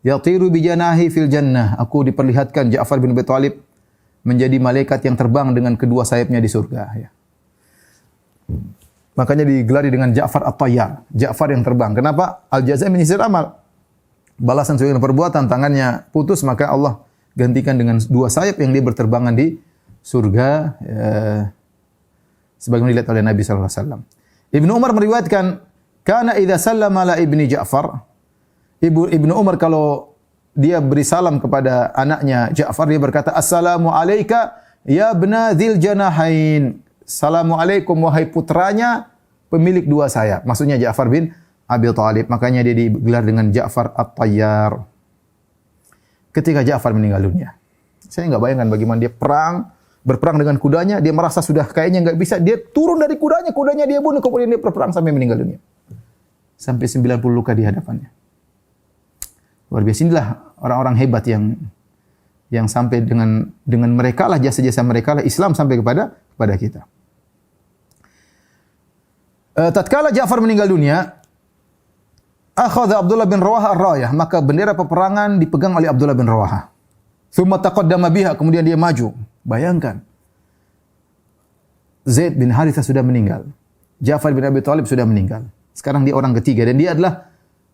yatiru bi janahi fil jannah. Aku diperlihatkan Ja'far bin Abi Thalib menjadi malaikat yang terbang dengan kedua sayapnya di surga. Ya. Makanya digelari dengan Ja'far at-Tayyar, Ja'far yang terbang. Kenapa? Al-jazaa min jinsil amal. Balasan sesuai dengan perbuatan, tangannya putus maka Allah gantikan dengan 2 sayap yang dia berterbangan di surga. Sebagaimana dilihat oleh Nabi sallallahu alaihi wasallam. Ibnu Umar meriwayatkan, kana idza sallama la ibni Ja'far. Ibnu Umar kalau dia beri salam kepada anaknya Ja'far, dia berkata, "Assalamu alayka ya ibna dzil janahain." Assalamualaikum wahai putranya pemilik 2 sayap. Maksudnya Ja'far bin Abi Thalib. Makanya dia digelar dengan Ja'far at-Tayyar. Ketika Ja'far meninggal dunia, saya enggak bayangkan bagaimana dia berperang dengan kudanya, dia merasa sudah kayaknya enggak bisa, dia turun dari kudanya dia bunuh, kemudian dia berperang sampai meninggal dunia. Sampai 90 luka di hadapannya. Luar biasa. Inilah orang-orang hebat yang sampai dengan mereka lah, jasa-jasa mereka lah Islam sampai kepada kita. Tatkala Ja'far meninggal dunia, akhadha Abdullah bin Rawahah ar-rayah, maka bendera peperangan dipegang oleh Abdullah bin Rawahah. Tsumma taqaddama biha, kemudian dia maju. Bayangkan. Zaid bin Harithah sudah meninggal. Ja'far bin Abi Thalib sudah meninggal. Sekarang dia orang ketiga dan dia adalah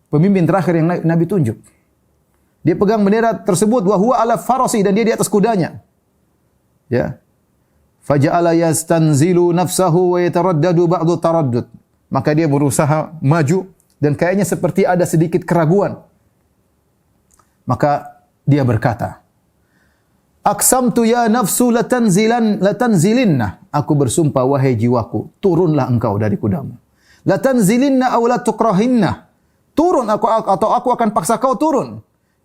pemimpin terakhir yang Nabi tunjuk. Dia pegang bendera tersebut wa huwa ala farasi, dan dia di atas kudanya. Ya. Faja'ala yastanzilu nafsahu wa yataraddadu ba'du taraddud. Maka dia berusaha maju dan kayaknya seperti ada sedikit keraguan. Maka dia berkata, "Aqsamtu ya nafsu latanzilinna." Aku bersumpah wahai jiwaku, turunlah engkau dari kudamu. Latanzilinna aw la tukrahinna. Turun atau aku akan paksa kau turun.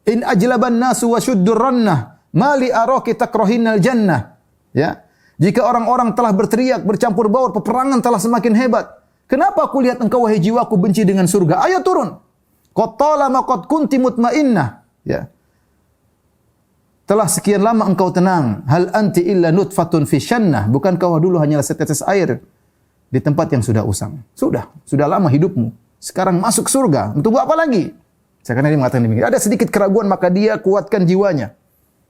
In ajlaban nasu wa syuddurranna mali araki takrahinnal jannah. Ya. Jika orang-orang telah berteriak, bercampur baur, peperangan telah semakin hebat. Kenapa aku lihat engkau wahai jiwaku benci dengan surga? Ayo turun. Qad talama qad kunti mutmainnah. Ya. Telah sekian lama engkau tenang. Hal anti illa nutfatun fi syannah. Bukankah kau dulu hanyalah setetes air di tempat yang sudah usang? Sudah lama hidupmu. Sekarang masuk surga. Untuk apa lagi? Karena dia mengatakan demikian. Ada sedikit keraguan, maka dia kuatkan jiwanya.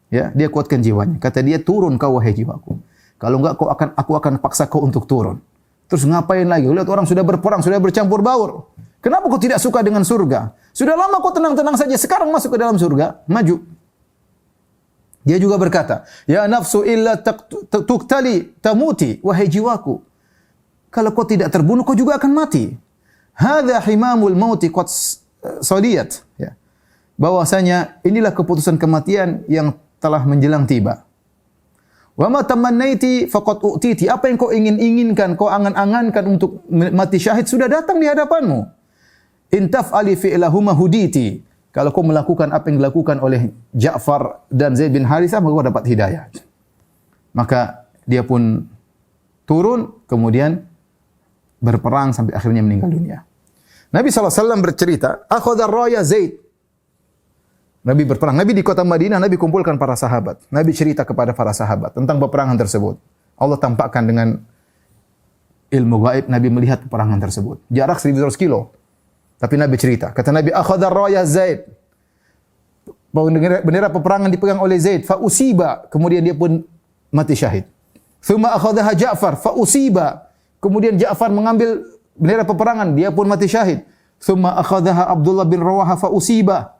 Ya, dia kuatkan jiwanya. Kata dia, turun kau wahai jiwaku. Kalau enggak aku akan paksa kau untuk turun. Terus ngapain lagi? Lihat orang sudah berperang, sudah bercampur baur. Kenapa kau tidak suka dengan surga? Sudah lama kau tenang-tenang saja, sekarang masuk ke dalam surga, maju. Dia juga berkata, "Ya nafsu illa tuqtali tamuti." Wahai jiwaku, kalau kau tidak terbunuh, kau juga akan mati. Hadza himamul mauti qad sadiyat. Ya. Bahwasanya inilah keputusan kematian yang telah menjelang tiba. Wa ma tamannaiti faqad u'titi. Apa yang kau inginkan, kau angan-angankan untuk mati syahid sudah datang di hadapanmu. In taf'ali fi'lahuma huditi. Kalau kau melakukan apa yang dilakukan oleh Ja'far dan Zaid bin Harithah, maka kau dapat hidayah. Maka dia pun turun, kemudian berperang sampai akhirnya meninggal dunia. Nabi SAW bercerita, akhadha raya Zaid. Nabi berperang. Nabi di kota Madinah, Nabi kumpulkan para sahabat. Nabi cerita kepada para sahabat tentang peperangan tersebut. Allah tampakkan dengan ilmu gaib, Nabi melihat peperangan tersebut. Jarak 1.200 kilo. Tapi Nabi cerita. Kata Nabi, akhadha raya Zaid. Bendera peperangan dipegang oleh Zaid. Fa'usiba. Kemudian dia pun mati syahid. Thumma akhadhaha Ja'far. Fa'usiba. Kemudian Ja'far mengambil bendera peperangan. Dia pun mati syahid. Thumma akhadhaha Abdullah bin Rawaha. Fa'usiba.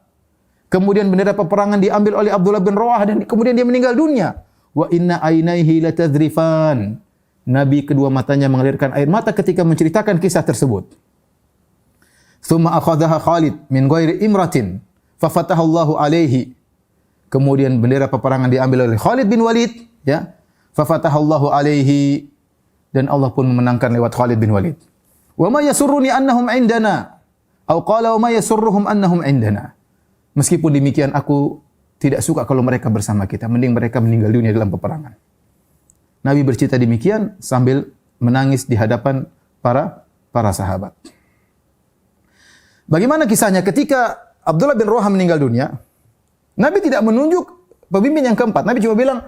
Kemudian bendera peperangan diambil oleh Abdullah bin Rawaha dan kemudian dia meninggal dunia. Wa inna ainaihi latadrifan. Nabi kedua matanya mengalirkan air mata ketika menceritakan kisah tersebut. Thumma akhadhaha Khalid min ghairi imratin fa fatahallahu alaihi. Kemudian bendera peperangan diambil oleh Khalid bin Walid, ya. Fa fatahallahu alaihi, dan Allah pun memenangkan lewat Khalid bin Walid. Wa ma yasurruni annahum indana. Atau qala wa ma yasurruhum annahum indana. Meskipun demikian aku tidak suka kalau mereka bersama kita. Mending mereka meninggal dunia dalam peperangan. Nabi bercerita demikian sambil menangis di hadapan para sahabat. Bagaimana kisahnya ketika Abdullah bin Rawaha meninggal dunia? Nabi tidak menunjuk pemimpin yang keempat. Nabi cuma bilang,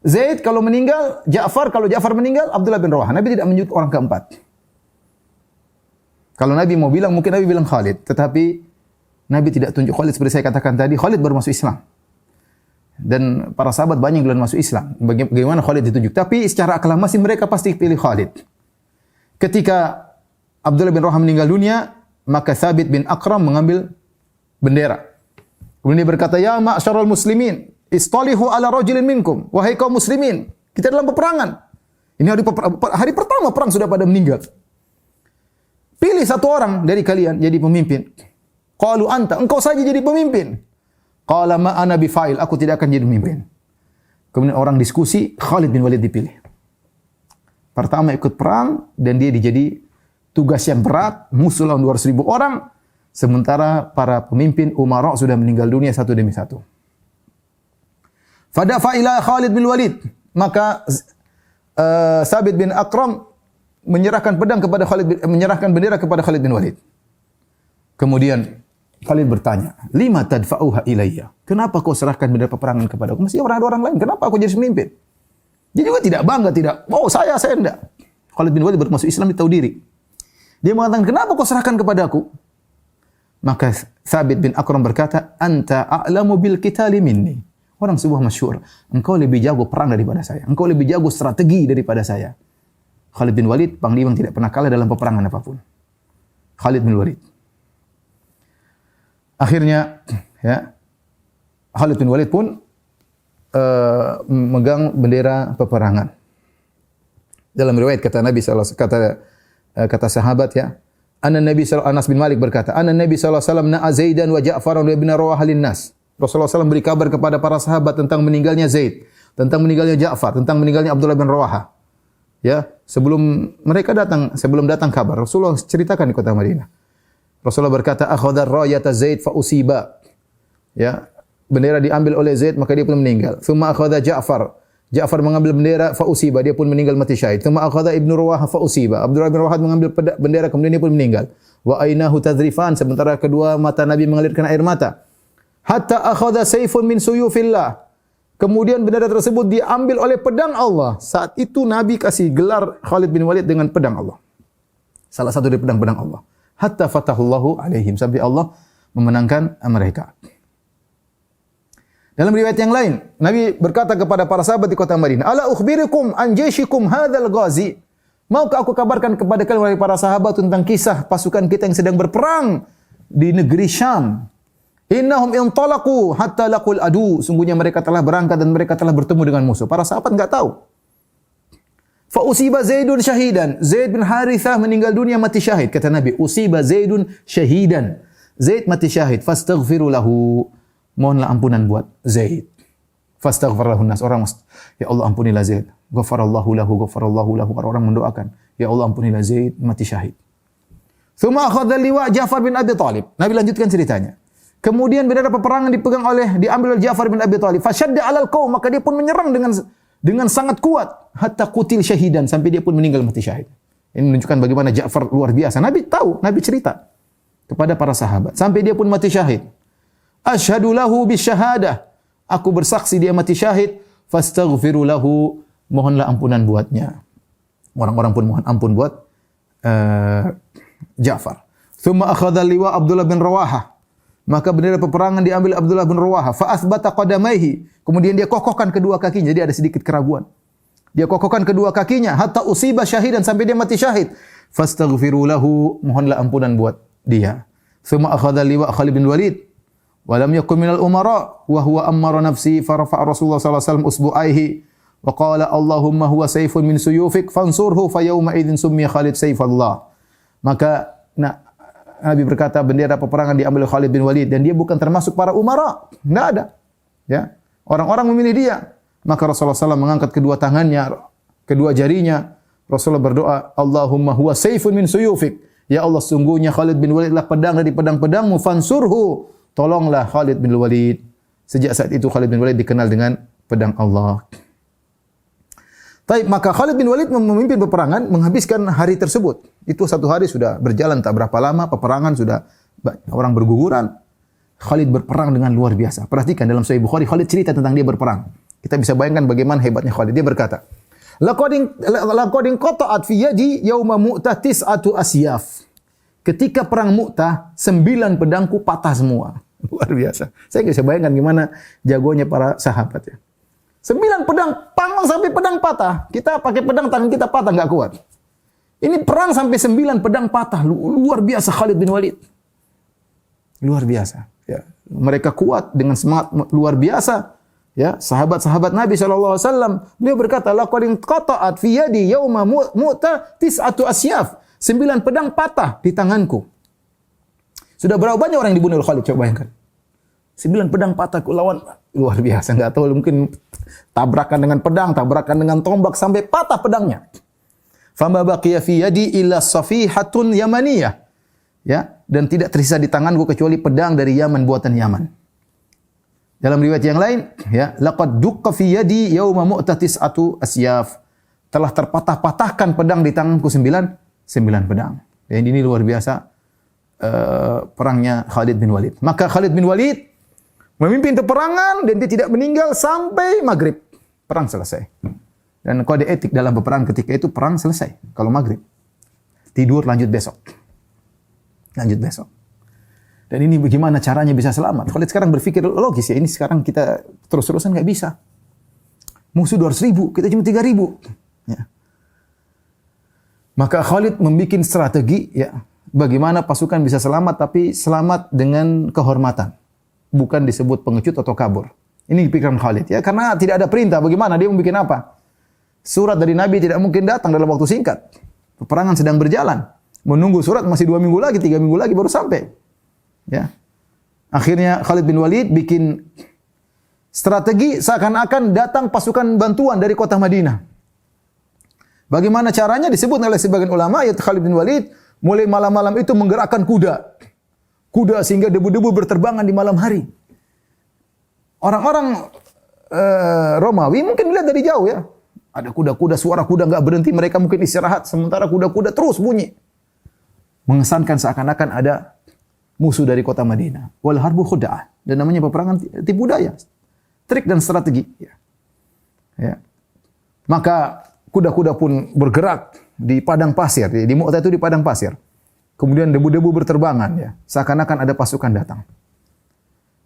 Zaid kalau meninggal, Ja'far, kalau Ja'far meninggal, Abdullah bin Rawaha. Nabi tidak menunjuk orang keempat. Kalau Nabi mau bilang, mungkin Nabi bilang Khalid. Tetapi Nabi tidak tunjuk Khalid seperti saya katakan tadi. Khalid baru masuk Islam. Dan para sahabat banyak yang belum masuk Islam. Bagaimana Khalid ditunjuk? Tapi secara aklamasi mereka pasti pilih Khalid. Ketika Abdullah bin Rawaha meninggal dunia, maka Thabit bin Aqram mengambil bendera. Kemudian dia berkata, ya ma'syarul muslimin, istalihu ala rajulin minkum. Wahai kaum muslimin, kita dalam peperangan. Ini hari pertama perang sudah pada meninggal. Pilih satu orang dari kalian jadi pemimpin. Qalu anta, engkau saja jadi pemimpin. Qala ma ana bifa'il, aku tidak akan jadi pemimpin. Kemudian orang diskusi, Khalid bin Walid dipilih. Pertama ikut perang dan dia dijadi tugas yang berat, musuh lawan 200.000 orang, sementara para pemimpin umara sudah meninggal dunia satu demi satu. Fadafa ila Khalid bin Walid, maka Sabit bin Aqram menyerahkan bendera kepada Khalid bin Walid. Kemudian Khalid bertanya, lima tadfa'uha ilayya? Kenapa kau serahkan bendera peperangan kepada aku? Mesti ada orang lain. Kenapa aku jadi pemimpin? Dia juga tidak bangga, saya enggak. Khalid bin Walid baru masuk Islam, dia tahu diri. Dia mengatakan, kenapa kau serahkan kepada aku? Maka Thabit bin Aqram berkata, anta a'lamu bil qitali minni. Orang sebuah masyhur, engkau lebih jago perang daripada saya. Engkau lebih jago strategi daripada saya. Khalid bin Walid, panglima yang tidak pernah kalah dalam peperangan apapun. Khalid bin Walid. Akhirnya, ya, Khalid bin Walid pun memegang bendera peperangan. Dalam riwayat kata Nabi kata sahabat, ya, Anas bin Malik berkata, Nabi sallallahu alaihi wasallam na'a Zaidan wa Ja'faran wa ibn Rawaha linnas. Rasulullah SAW beri kabar kepada para sahabat tentang meninggalnya Zaid, tentang meninggalnya Ja'far, tentang meninggalnya Abdullah bin Rawaha. Ya, sebelum datang kabar, Rasulullah ceritakan di kota Madinah. Rasulullah berkata, akhadha rayata Zaid fa usiba. Ya, bendera diambil oleh Zaid maka dia pun meninggal. Tsumma akhadha Ja'far. Ja'far mengambil bendera fa usiba, dia pun meninggal mati syahid. Tsumma akhadha Ibnu Rawaha fa usiba. Abdullah bin Rawaha mengambil bendera kemudian dia pun meninggal. Wa ainahu tadrifan, sementara kedua mata Nabi mengalirkan air mata. Hatta akhadha sayfun min suyufillah. Kemudian bendera tersebut diambil oleh pedang Allah. Saat itu Nabi kasih gelar Khalid bin Walid dengan pedang Allah. Salah satu dari pedang-pedang Allah. Hatta fatahullahu alaihim, sampai Allah memenangkan mereka. Dalam riwayat yang lain, Nabi berkata kepada para sahabat di kota Madinah, "Ala ukhbirukum an jayshikum hadzal ghazi?" Maukah aku kabarkan kepada kalian wahai para sahabat tentang kisah pasukan kita yang sedang berperang di negeri Syam? Innahum intalaqu hatta laqul adu. Sungguhnya mereka telah berangkat dan mereka telah bertemu dengan musuh. Para sahabat enggak tahu. Fa usiba Zaidun syahidan. Zaid bin Harithah meninggal dunia mati syahid. Kata Nabi, usiba Zaidun syahidan. Zaid mati syahid. Fastaghfiru lahu. Mohonlah ampunan buat Zaid. Fastaghfar lahun nas. Orang, ya Allah ampunilah Zaid. Ghafarallahu lahu. Orang mendoakan, ya Allah ampunilah Zaid, mati syahid. Tsumma akhadha liwa Ja'far bin Abi Thalib. Nabi lanjutkan ceritanya. Kemudian bendera peperangan diambil oleh Ja'far bin Abi Thalib. Fashadda 'alal qaum, maka dia pun menyerang dengan sangat kuat hatta qutil syahidan, sampai dia pun meninggal mati syahid. Ini menunjukkan bagaimana Ja'far luar biasa. Nabi tahu, Nabi cerita kepada para sahabat sampai dia pun mati syahid. Asyhadu lahu bisyahadah. Aku bersaksi dia mati syahid. Fastaghfiru lahu. Mohonlah ampunan buatnya. Orang-orang pun mohon ampun buat Ja'far. Thumma akhadha liwa Abdullah bin Rawahah. Maka bendera peperangan diambil Abdullah bin Rawahah. Fa athbata qadamaihi. Kemudian dia kokohkan kedua kakinya. Jadi ada sedikit keraguan. Dia kokohkan kedua kakinya hatta usiba syahidan, sampai dia mati syahid. Fastaghfiru lahu. Mohonlah ampunan buat dia. Thumma akhadha liwa Khalid bin Walid. Walam yakun minal umara wa huwa ammara nafsi fa rafa'a Rasulullah sallallahu alaihi wasallam usbu'aihi wa qala Allahumma huwa sayfun min suyufik fansurhu fa yawma idzin summiya Khalid sayfallah. Maka Nabi berkata bendera peperangan diambil Khalid bin Walid dan dia bukan termasuk para umara, enggak ada. Ya. Orang-orang memilih dia. Maka Rasulullah SAW mengangkat kedua tangannya, kedua jarinya. Rasulullah berdoa, Allahumma huwa sayfun min suyufik. Ya Allah, sungguhnya Khalid bin Walid adalah pedang dari pedang-pedangmu, fansurhu. Tolonglah Khalid bin Walid. Sejak saat itu Khalid bin Walid dikenal dengan pedang Allah. Taib, maka Khalid bin Walid memimpin peperangan, menghabiskan hari tersebut. Itu satu hari sudah berjalan tak berapa lama, peperangan sudah orang berguguran. Khalid berperang dengan luar biasa. Perhatikan dalam Sahih Bukhari, Khalid cerita tentang dia berperang. Kita bisa bayangkan bagaimana hebatnya Khalid. Dia berkata, Laqad qata'at fi yadi yauma Mu'tah tis'atu asyaf. Ketika perang Mu'tah, 9 pedangku patah semua. Luar biasa. Saya nggak bisa bayangkan gimana jagonya para sahabat ya. 9 pedang, panggang sampai pedang patah. Kita pakai pedang, tangan kita patah, nggak kuat. Ini perang sampai 9 pedang patah. Luar biasa Khalid bin Walid. Luar biasa. Ya. Mereka kuat dengan semangat luar biasa. Ya, sahabat-sahabat Nabi SAW. Beliau berkata, Laqad qata'at fi yadi yauma Mu'tah tis'atu asyaf. 9 pedang patah di tanganku. Sudah berapa banyak orang yang dibunuh oleh Khalid? Coba bayangkan. 9 pedang patah lawan luar biasa. Enggak tahu, mungkin tabrakan dengan pedang, tabrakan dengan tombak sampai patah pedangnya. Fama baqiya fi yadi illa safihatun yamaniyah. Ya, dan tidak tersisa di tanganku kecuali pedang dari Yaman, buatan Yaman. Dalam riwayat yang lain, ya, laqad duqqa fi yadi yauma Mu'tah tis'atu asyaf. Telah terpatah-patahkan pedang di tanganku 9 pedang. Dan ini luar biasa perangnya Khalid bin Walid. Maka Khalid bin Walid memimpin peperangan dan dia tidak meninggal sampai maghrib. Perang selesai. Dan kode etik dalam peperangan ketika itu, perang selesai. Kalau maghrib. Tidur, lanjut besok. Lanjut besok. Dan ini bagaimana caranya bisa selamat. Khalid sekarang berpikir logis ya. Ini sekarang kita terus-terusan nggak bisa. Musuh 200.000, kita cuma 3.000. Ya. Maka Khalid membuat strategi ya, bagaimana pasukan bisa selamat tapi selamat dengan kehormatan. Bukan disebut pengecut atau kabur. Ini pikiran Khalid ya, karena tidak ada perintah, bagaimana dia membuat apa? Surat dari Nabi tidak mungkin datang dalam waktu singkat. Peperangan sedang berjalan. Menunggu surat masih 2 minggu lagi, 3 minggu lagi baru sampai. Ya. Akhirnya Khalid bin Walid bikin strategi seakan-akan datang pasukan bantuan dari kota Madinah. Bagaimana caranya disebut oleh sebagian ulama, yaitu Khalid bin Walid mulai malam-malam itu menggerakkan kuda. Kuda sehingga debu-debu berterbangan di malam hari. Orang-orang Romawi mungkin melihat dari jauh ya. Ada kuda-kuda, suara kuda enggak berhenti, mereka mungkin istirahat sementara kuda-kuda terus bunyi. Mengesankan seakan-akan ada musuh dari kota Madinah. Wal harbu khuda'ah. Dan namanya peperangan tipu daya. Trik dan strategi. Ya. Maka kuda-kuda pun bergerak di padang pasir. Di Mu'tah itu di padang pasir. Kemudian debu-debu berterbangan. Ya. Seakan-akan ada pasukan datang.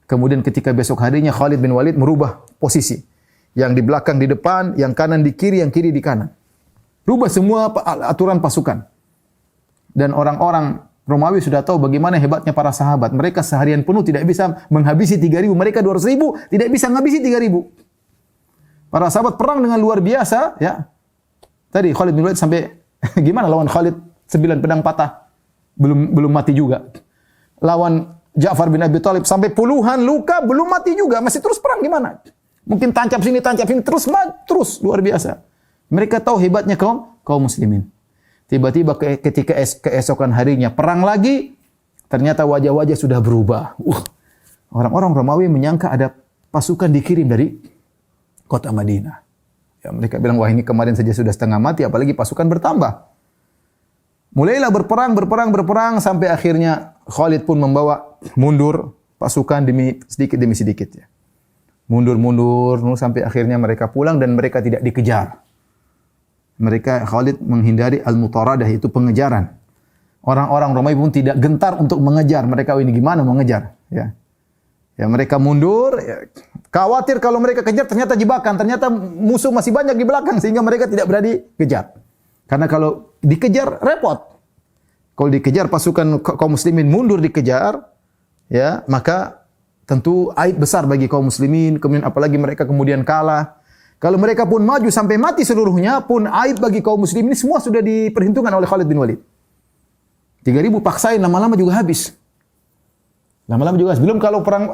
Kemudian ketika besok harinya Khalid bin Walid merubah posisi. Yang di belakang di depan, yang kanan di kiri, yang kiri di kanan. Rubah semua aturan pasukan. Dan orang-orang Romawi sudah tahu bagaimana hebatnya para sahabat. Mereka seharian penuh tidak bisa menghabisi 3.000. Mereka 200.000 tidak bisa menghabisi 3.000. Para sahabat perang dengan luar biasa. Ya. Tadi Khalid bin Walid sampai gimana lawan Khalid 9 pedang patah. Belum mati juga. Lawan Ja'far bin Abi Thalib sampai puluhan luka belum mati juga. Masih terus perang gimana? Mungkin tancap sini, terus terus luar biasa. Mereka tahu hebatnya kaum muslimin. Tiba-tiba ketika keesokan harinya perang lagi, ternyata wajah-wajah sudah berubah. Orang-orang Romawi menyangka ada pasukan dikirim dari kota Madinah. Ya, mereka bilang, wah ini kemarin saja sudah setengah mati, apalagi pasukan bertambah. Mulailah berperang sampai akhirnya Khalid pun membawa mundur pasukan sedikit demi sedikit. Ya. Mundur sampai akhirnya mereka pulang dan mereka tidak dikejar. Khalid menghindari al-mutaradah, itu pengejaran. Orang-orang Romawi pun tidak gentar untuk mengejar. Mereka ini gimana mengejar? Ya, mereka mundur. Ya. Khawatir kalau mereka kejar ternyata jebakan, ternyata musuh masih banyak di belakang sehingga mereka tidak berani kejar. Karena kalau dikejar repot. Kalau dikejar pasukan kaum muslimin mundur dikejar, ya, maka tentu aib besar bagi kaum muslimin, kemudian apalagi mereka kemudian kalah. Kalau mereka pun maju sampai mati seluruhnya pun aib bagi kaum muslimin, semua sudah diperhitungkan oleh Khalid bin Walid. 3.000 paksain lama-lama juga habis. Belum kalau perang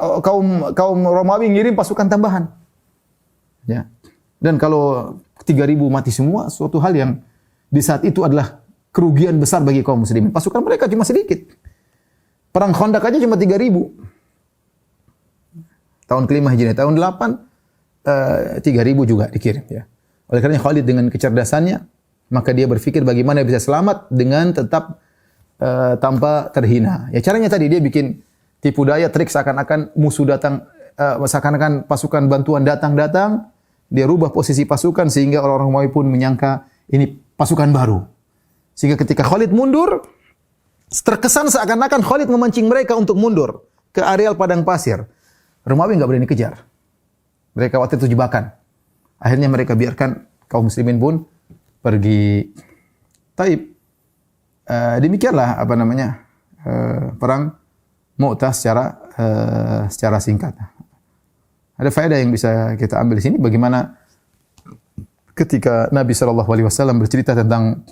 kaum Romawi ngirim pasukan tambahan. Ya. Dan kalau 3.000 mati semua, suatu hal yang di saat itu adalah kerugian besar bagi kaum muslimin. Pasukan mereka cuma sedikit. Perang Khandaq aja cuma 3.000. Tahun ke-5 Hijriah, tahun 8 3.000 juga dikirim, ya. Oleh karena Khalid dengan kecerdasannya, maka dia berpikir bagaimana bisa selamat dengan tetap tanpa terhina. Ya caranya tadi dia bikin tipu daya, trik, seakan-akan musuh datang, seakan-akan pasukan bantuan datang, dia rubah posisi pasukan sehingga orang-orang Romawi pun menyangka ini pasukan baru. Sehingga ketika Khalid mundur, terkesan seakan-akan Khalid memancing mereka untuk mundur ke areal padang pasir. Romawi enggak berani kejar. Mereka khawatir itu jebakan. Akhirnya mereka biarkan kaum muslimin pun pergi. Taib. Demikianlah perang Mu'tah secara singkat. Ada faedah yang bisa kita ambil di sini, bagaimana ketika Nabi SAW bercerita tentang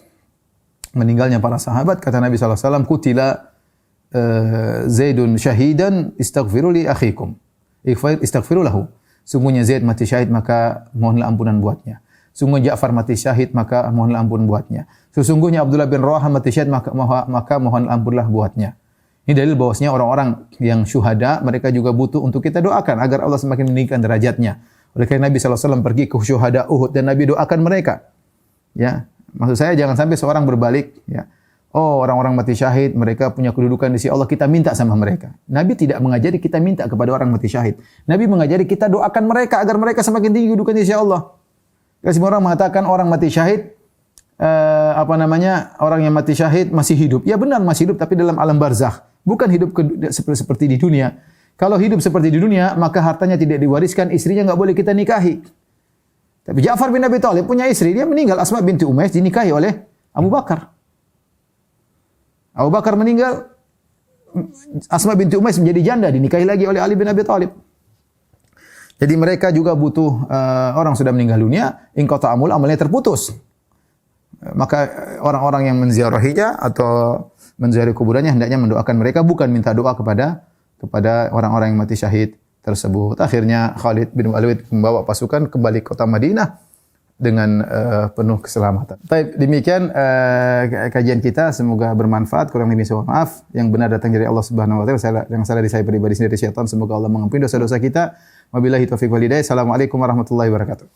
meninggalnya para sahabat, kata Nabi SAW, kutila Zaidun syahidan istaghfiru li akhikum. Istaghfiru lahu. Sungguhnya Zaid mati syahid, maka mohonlah ampunan buatnya. Sungguhnya Ja'far mati syahid, maka mohonlah ampun buatnya. Sesungguhnya Abdullah bin Rawahah mati syahid, maka mohon ampunlah buatnya. Ini dalil bahwasanya orang-orang yang syuhada, mereka juga butuh untuk kita doakan agar Allah semakin meninggikan derajatnya. Oleh karena Nabi SAW pergi ke syuhada Uhud dan Nabi doakan mereka. Ya, maksud saya jangan sampai seorang berbalik. Ya, oh orang-orang mati syahid, mereka punya kedudukan di sisi Allah, kita minta sama mereka. Nabi tidak mengajari kita minta kepada orang mati syahid. Nabi mengajari kita doakan mereka agar mereka semakin tinggi kedudukan di sisi Allah. Kalau semua orang mengatakan orang mati syahid, orang yang mati syahid masih hidup. Ya benar masih hidup, tapi dalam alam barzakh. Bukan hidup seperti di dunia. Kalau hidup seperti di dunia, maka hartanya tidak diwariskan, istrinya enggak boleh kita nikahi. Tapi Ja'far bin Abi Thalib punya istri, dia meninggal, Asma binti Umayyah dinikahi oleh Abu Bakar. Abu Bakar meninggal, Asma binti Umayyah menjadi janda, dinikahi lagi oleh Ali bin Abi Thalib. Jadi mereka juga butuh orang sudah meninggal dunia, inqata amul, amalnya terputus. Maka orang-orang yang menziarahinya atau menziarahi kuburannya hendaknya mendoakan mereka, bukan minta doa kepada orang-orang yang mati syahid tersebut. Akhirnya Khalid bin Walid membawa pasukan kembali ke kota Madinah dengan penuh keselamatan. Baik, demikian kajian kita, semoga bermanfaat. Kurang lebih saya maaf. Yang benar datang dari Allah Subhanahu wa taala, yang salah dari saya pribadi sendiri syaitan. Semoga Allah mengampuni dosa-dosa kita. Wabillahi taufiq wal hidayah. Assalamualaikum warahmatullahi wabarakatuh.